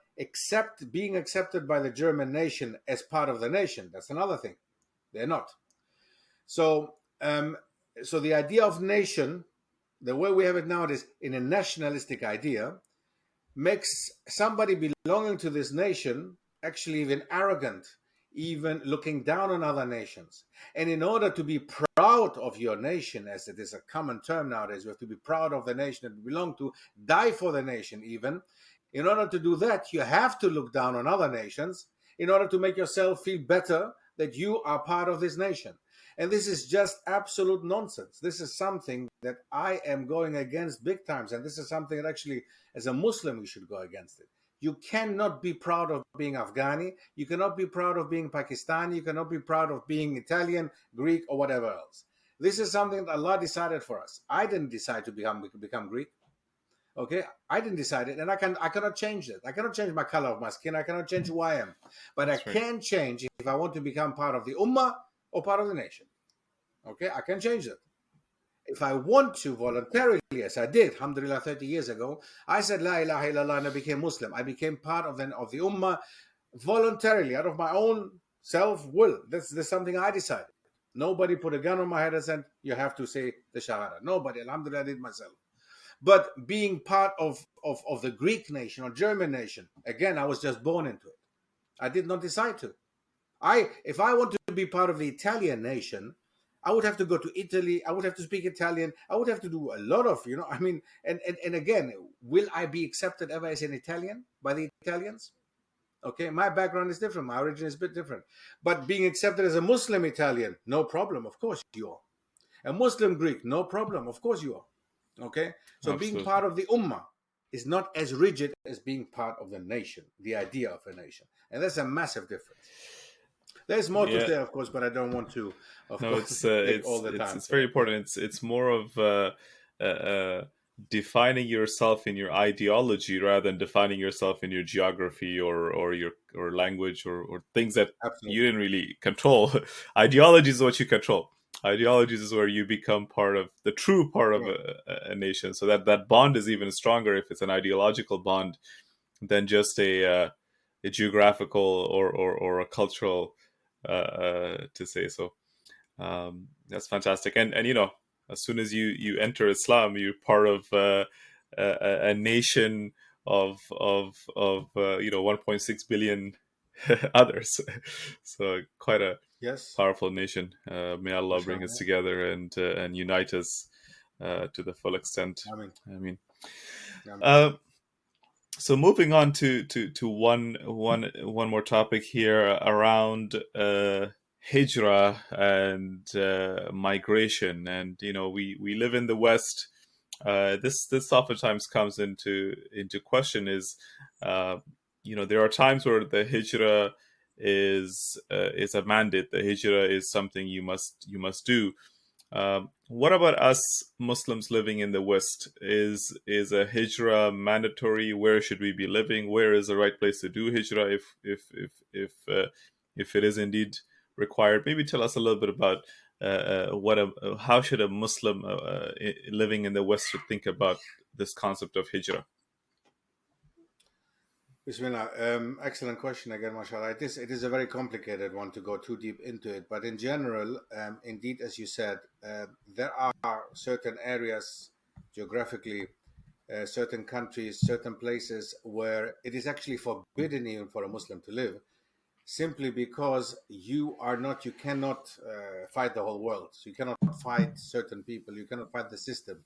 being accepted by the German nation as part of the nation, that's another thing. They're not. So the idea of nation, the way we have it nowadays in a nationalistic idea, makes somebody belonging to this nation actually even arrogant, even looking down on other nations. And in order to be proud of your nation, as it is a common term nowadays, you have to be proud of the nation that you belong to, die for the nation even. In order to do that, you have to look down on other nations in order to make yourself feel better that you are part of this nation. And this is just absolute nonsense. This is something that I am going against big times. And this is something that actually, as a Muslim, we should go against it. You cannot be proud of being Afghani. You cannot be proud of being Pakistani. You cannot be proud of being Italian, Greek, or whatever else. This is something that Allah decided for us. I didn't decide to become Greek. Okay, I didn't decide it, and I cannot change it. I cannot change my color of my skin. I cannot change who I am. But that's I can change if I want to become part of the Ummah or part of the nation. Okay, I can change it. If I want to voluntarily, as I did, alhamdulillah, 30 years ago, I said La ilaha illallah and I became Muslim. I became part of the Ummah voluntarily, out of my own self-will. That's something I decided. Nobody put a gun on my head and said, you have to say the Shahada. Nobody, alhamdulillah, I did myself. But being part of the Greek nation or German nation, again, I was just born into it. I did not decide to. If I want to be part of the Italian nation, I would have to go to Italy. I would have to speak Italian. I would have to do a lot of, and again, will I be accepted ever as an Italian by the Italians? Okay, my background is different. My origin is a bit different. But being accepted as a Muslim Italian, no problem. Of course you are. A Muslim Greek, no problem. Of course you are. Okay, so Absolutely. Being part of the Ummah, is not as rigid as being part of the nation, the idea of a nation. And that's a massive difference. There's more to Yeah. say, of course, but I don't want to, of No, course, take all the time it's for very that. Yeah. important. It's more of defining yourself in your ideology rather than defining yourself in your geography or your or language or things that you Absolutely. didn't really control. Ideology is what you control. Ideologies is where you become part of the true part of Right. a nation. So that bond is even stronger if it's an ideological bond than just a geographical or a cultural to say so. That's fantastic. And you know, as soon as you enter Islam, you're part of a nation of you know 1.6 billion others. So quite a Yes. powerful nation. May Allah bring us Mashallah. together and unite us to the full extent. I mean, I mean, I mean, uh, so moving on to one more topic here around hijrah and migration. And you know, we live in the West. This oftentimes comes into question is uh, you know, there are times where the hijrah is a mandate. The hijrah is something you must do. What about us Muslims living in the West? Is a hijrah mandatory? Where should we be living? Where is the right place to do hijrah if it is indeed required? Maybe tell us a little bit about how should a Muslim living in the West should think about this concept of hijrah? Bismillah. Excellent question again, mashallah. It is a very complicated one to go too deep into it. But in general, indeed, as you said, there are certain areas geographically, certain countries, certain places where it is actually forbidden even for a Muslim to live, simply because you cannot fight the whole world. So you cannot fight certain people, you cannot fight the system.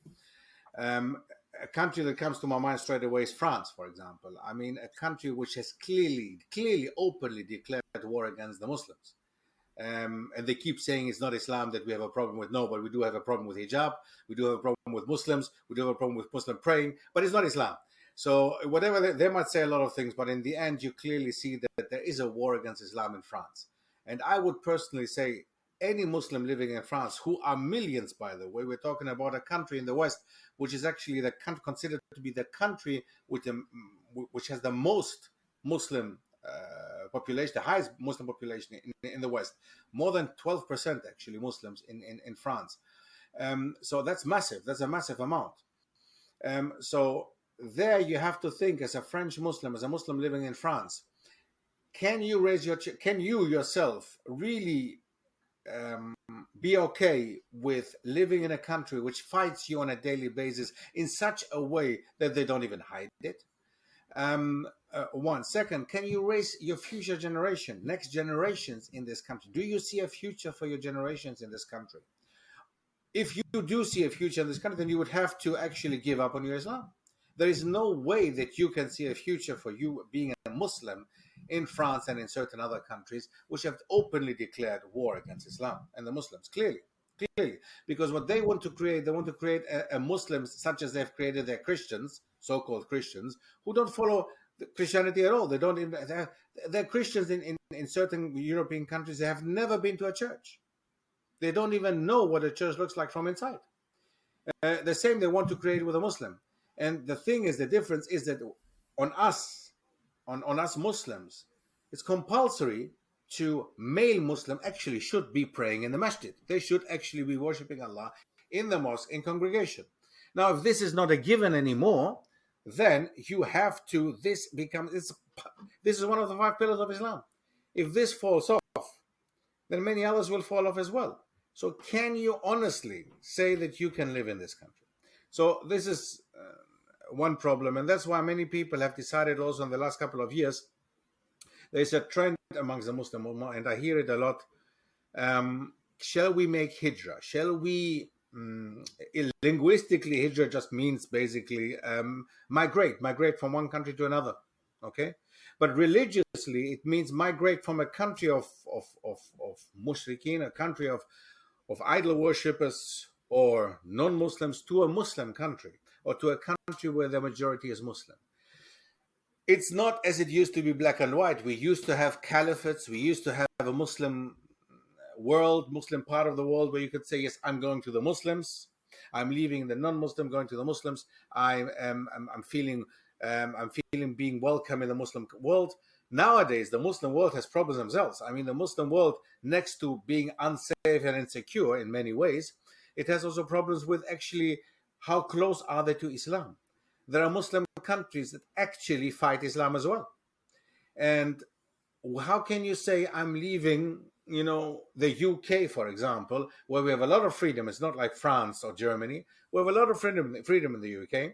Um, a country that comes to my mind straight away is France, for example. I mean, a country which has clearly, openly declared war against the Muslims. And they keep saying it's not Islam that we have a problem with. No, but we do have a problem with hijab. We do have a problem with Muslims. We do have a problem with Muslim praying, but it's not Islam. So whatever they might say a lot of things, but in the end, you clearly see that there is a war against Islam in France. And I would personally say any Muslim living in France, who are millions, by the way, we're talking about a country in the West, which is actually considered to be the country which has the most Muslim population, the highest Muslim population in the West, more than 12% actually Muslims in France. So that's massive. That's a massive amount. So there you have to think as a French Muslim, as a Muslim living in France, can you yourself really be okay with living in a country which fights you on a daily basis in such a way that they don't even hide it? One second, can you raise your future generation, next generations in this country? Do you see a future for your generations in this country? If you do see a future in this country, then you would have to actually give up on your Islam. There is no way that you can see a future for you being a Muslim in France and in certain other countries which have openly declared war against Islam and the Muslims. Clearly, because what they want to create a Muslims such as they've created their Christians, so-called Christians, who don't follow Christianity at all. They don't even, they're Christians in certain European countries. They have never been to a church. They don't even know what a church looks like from inside. The same they want to create with a Muslim. And the thing is, the difference is that on us, on us Muslims, it's compulsory to male Muslim actually should be praying in the masjid. They should actually be worshipping Allah in the mosque, in congregation. Now, if this is not a given anymore, then you have to, this is one of the 5 pillars of Islam. If this falls off, then many others will fall off as well. So can you honestly say that you can live in this country? So this is one problem. And that's why many people have decided also in the last couple of years, there's a trend amongst the Muslim Ummah, and I hear it a lot. Shall we make hijrah? Shall we, linguistically, hijrah just means basically migrate from one country to another. Okay? But religiously, it means migrate from a country of mushrikeen, a country of idol worshippers or non-Muslims to a Muslim country. or to a country where the majority is Muslim. It's not as it used to be black and white. We used to have caliphates. We used to have a Muslim world, Muslim part of the world where you could say, yes, I'm going to the Muslims. I'm leaving the non-Muslim, going to the Muslims. I'm feeling being welcome in the Muslim world. Nowadays, the Muslim world has problems themselves. I mean, the Muslim world, next to being unsafe and insecure in many ways, it has also problems with actually how close are they to Islam. There are Muslim countries that actually fight Islam as well. And how can you say I'm leaving, the UK, for example, where we have a lot of freedom? It's not like France or Germany. We have a lot of freedom in the UK.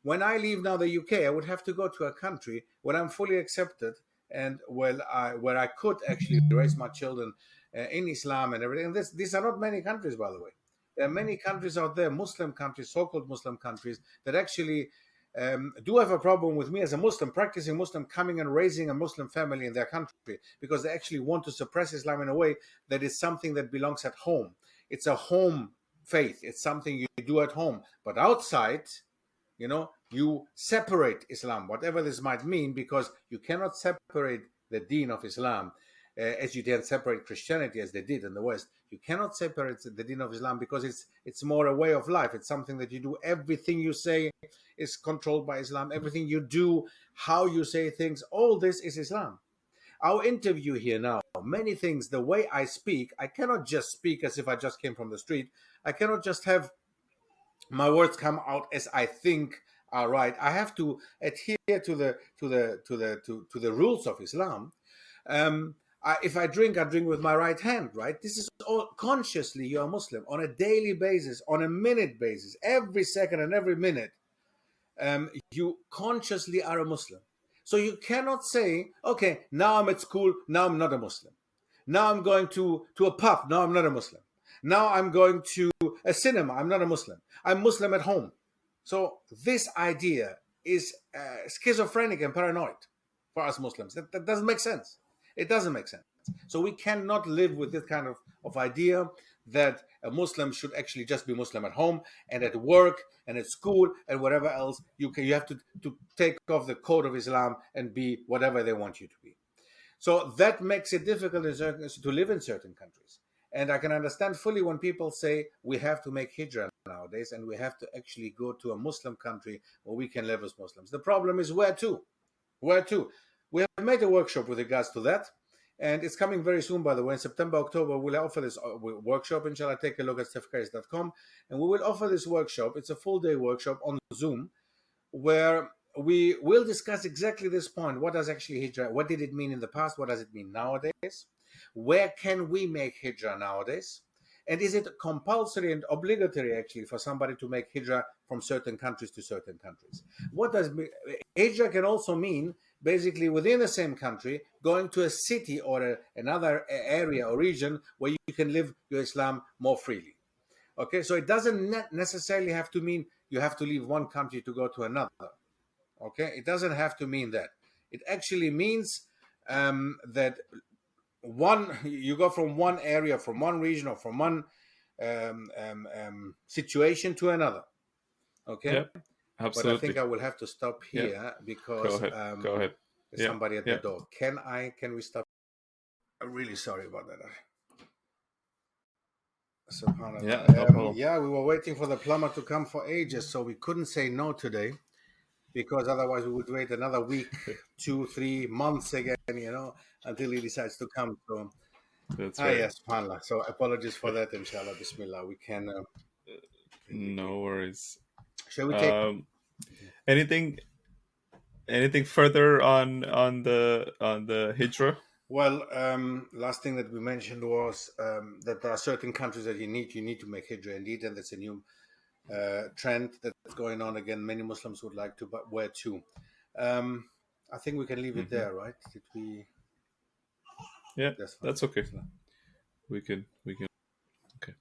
When I leave now the UK, I would have to go to a country where I'm fully accepted and where I could actually raise my children in Islam and everything. And these are not many countries, by the way. There are many countries out there, Muslim countries, so-called Muslim countries, that actually do have a problem with me as a Muslim, practicing Muslim, coming and raising a Muslim family in their country, because they actually want to suppress Islam in a way that is something that belongs at home. It's a home faith. It's something you do at home. But outside, you separate Islam, whatever this might mean, because you cannot separate the deen of Islam as you didn't separate Christianity as they did in the West. You cannot separate the deen of Islam because it's more a way of life. It's something that you do. Everything you say is controlled by Islam. Everything you do, how you say things, all this is Islam. Our interview here now, many things, the way I speak, I cannot just speak as if I just came from the street. I cannot just have my words come out as I think are right. I have to adhere to the rules of Islam. If I drink with my right hand, right? This is all consciously. You are Muslim on a daily basis, on a minute basis, every second and every minute. You consciously are a Muslim. So you cannot say, okay, now I'm at school, now I'm not a Muslim. Now I'm going to a pub, now I'm not a Muslim. Now I'm going to a cinema, I'm not a Muslim. I'm Muslim at home. So this idea is schizophrenic and paranoid for us Muslims. That doesn't make sense. It doesn't make sense. So we cannot live with this kind of idea that a Muslim should actually just be Muslim at home and at work and at school and whatever else. You have to take off the code of Islam and be whatever they want you to be. So that makes it difficult to live in certain countries. And I can understand fully when people say we have to make hijrah nowadays and we have to actually go to a Muslim country where we can live as Muslims. The problem is where to? Where to? We have made a workshop with regards to that. And it's coming very soon, by the way. In September, October, we'll offer this workshop. Inshallah, take a look at stefkeris.com. And we will offer this workshop. It's a full-day workshop on Zoom where we will discuss exactly this point. What does actually hijrah? What did it mean in the past? What does it mean nowadays? Where can we make hijrah nowadays? And is it compulsory and obligatory actually for somebody to make hijrah from certain countries to certain countries? What does hijrah can also mean basically within the same country, going to a city or another area or region where you can live your Islam more freely. Okay, so it doesn't necessarily have to mean you have to leave one country to go to another. Okay, it doesn't have to mean that. It actually means that you go from one area, from one region, or from one situation to another. Okay. Yep, absolutely. But I think I will have to stop here because go ahead. There's somebody at the door. Can we stop? I'm really sorry about that. SubhanAllah. We were waiting for the plumber to come for ages, so we couldn't say no today because otherwise we would wait another week, 2-3 months again, until he decides to come. So that's right. Yes, SubhanAllah. So apologies for that, inshallah. Bismillah. We can. No worries. Shall we take anything further on the hijrah? Well, last thing that we mentioned was that there are certain countries that you need to make hijrah indeed, and that's a new trend that's going on again. Many Muslims would like to, but where to? I think we can leave it there, right? Did we? Yeah, that's okay. We can. Okay.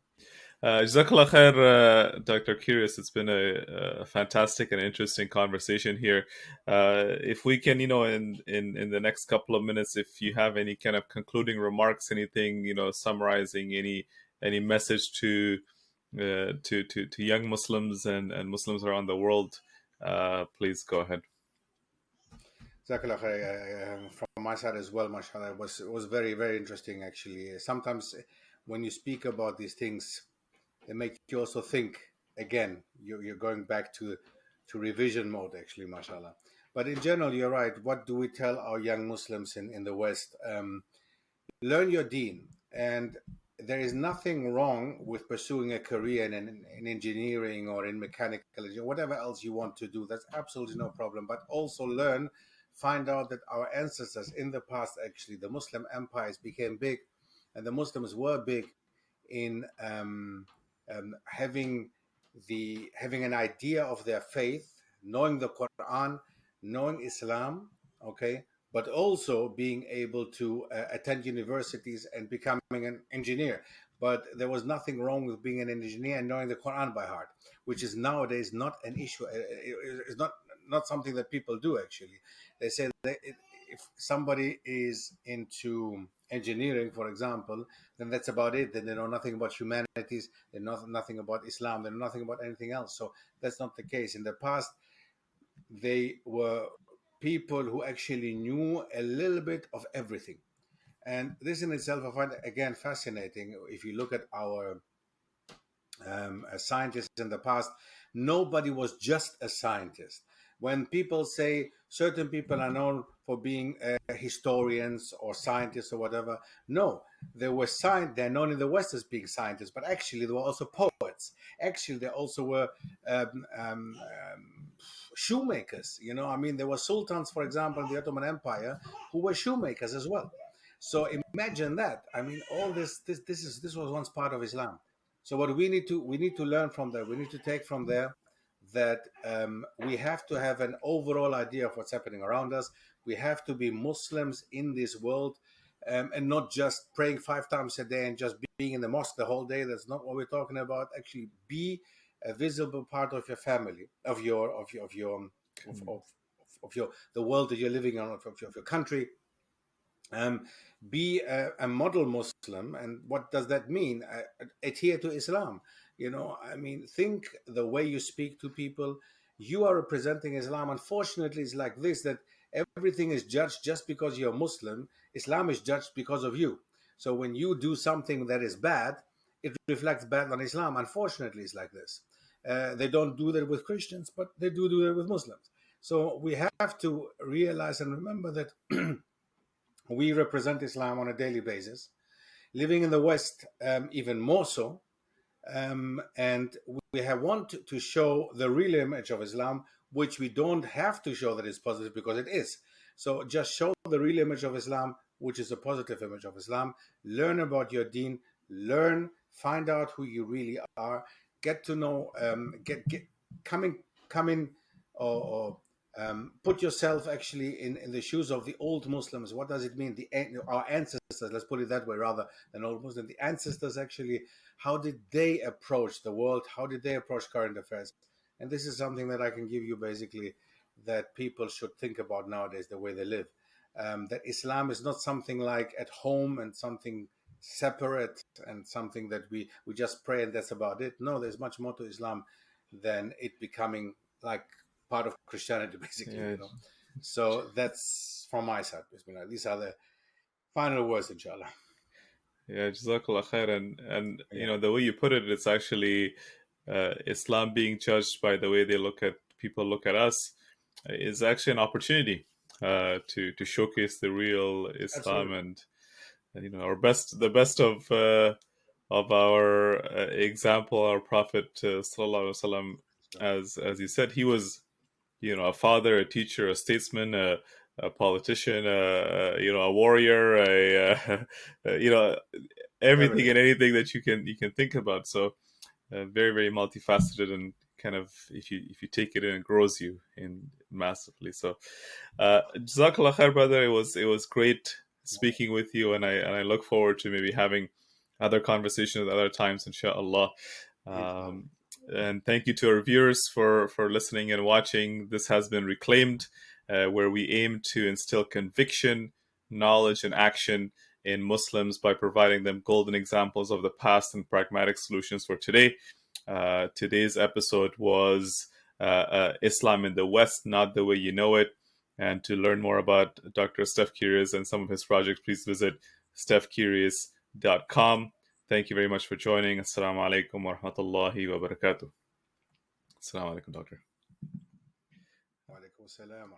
Jazakallah khair, Dr. Keris. It's been a fantastic and interesting conversation here. If we can, in the next couple of minutes, if you have any kind of concluding remarks, anything, summarizing any message to to young Muslims and Muslims around the world, please go ahead. Jazakallah khair. From my side as well, mashallah, it was very, very interesting actually. Sometimes when you speak about these things, they make you also think again. You're going back to revision mode actually, mashallah. But in general, you're right. What do we tell our young Muslims in the West? Learn your deen, and there is nothing wrong with pursuing a career in engineering or in mechanical engineering, whatever else you want to do. That's absolutely no problem. But also learn, find out that our ancestors in the past, actually, the Muslim empires became big, and the Muslims were big in having an idea of their faith, knowing the Quran, knowing Islam, okay, but also being able to attend universities and becoming an engineer. But there was nothing wrong with being an engineer and knowing the Quran by heart, which is nowadays not an issue. It's not something that people do actually. They say that if somebody is into engineering, for example, then that's about it. Then they know nothing about humanities. They know nothing about Islam. They know nothing about anything else. So that's not the case. In the past, they were people who actually knew a little bit of everything. And this in itself, I find again fascinating. If you look at our scientists in the past, nobody was just a scientist. When people say certain people are known for being historians or scientists or whatever, no, they're known in the West as being scientists, but actually they were also poets. Actually, they also were um, um, um, shoemakers. I mean, there were sultans, for example, in the Ottoman Empire, who were shoemakers as well. So imagine that. I mean, all this was once part of Islam. So what we need to learn from there, we need to take from there that we have to have an overall idea of what's happening around us. We have to be Muslims in this world, and not just praying 5 times a day and just being in the mosque the whole day. That's not what we're talking about. Actually, be a visible part of your family, of your the world that you're living in, of your country. um, be a model Muslim. And what does that mean? Adhere to Islam. I mean, think the way you speak to people. You are representing Islam. Unfortunately, it's like this, that everything is judged just because you're Muslim. Islam is judged because of you. So when you do something that is bad, it reflects bad on Islam. Unfortunately, it's like this. They don't do that with Christians, but they do that with Muslims. So we have to realize and remember that we represent Islam on a daily basis. Living in the West, even more so. And we have want to show the real image of Islam, which we don't have to show that it's positive because it is. So just show the real image of Islam, which is a positive image of Islam. Learn about your deen. Find out who you really are. Get to know. Get come in, or put yourself actually in the shoes of the old Muslims. What does it mean? Our ancestors, let's put it that way, rather than old Muslims. The ancestors actually, how did they approach the world? How did they approach current affairs? And this is something that I can give you basically, that people should think about nowadays, the way they live. That Islam is not something like at home and something separate and something that we just pray and that's about it. No, there's much more to Islam than it becoming like part of Christianity, basically. Yeah, So that's from my side, Bismillah. These are the final words, inshallah. yeah, Jazakallah khair. And Yeah, the way you put it, it's actually Islam being judged by the way people look at us is actually an opportunity to showcase the real Islam. absolutely. And the best of our example, our Prophet sallallahu alaihi wasallam, as you said, he was a father, a teacher, a statesman, a politician, a warrior, everything Everything. and anything that you can think about. So very, very multifaceted, and kind of, if you take it in, it grows you in massively. So Jazakallah khair, brother. It was great speaking with you, and I look forward to maybe having other conversations at other times, inshallah. Inshallah. Um, and thank you to our viewers for listening and watching. This has been Reclaimed, where we aim to instill conviction, knowledge, and action in Muslims by providing them golden examples of the past and pragmatic solutions for today. Today's episode was Islam in the West, not the way you know it. And to learn more about Dr. Stef Keris and some of his projects, please visit stefkeris.com. Thank you very much for joining. Assalamu alaikum wa rahmatullahi wa barakatuh. Assalamu alaikum, doctor. Wa alaikum assalam.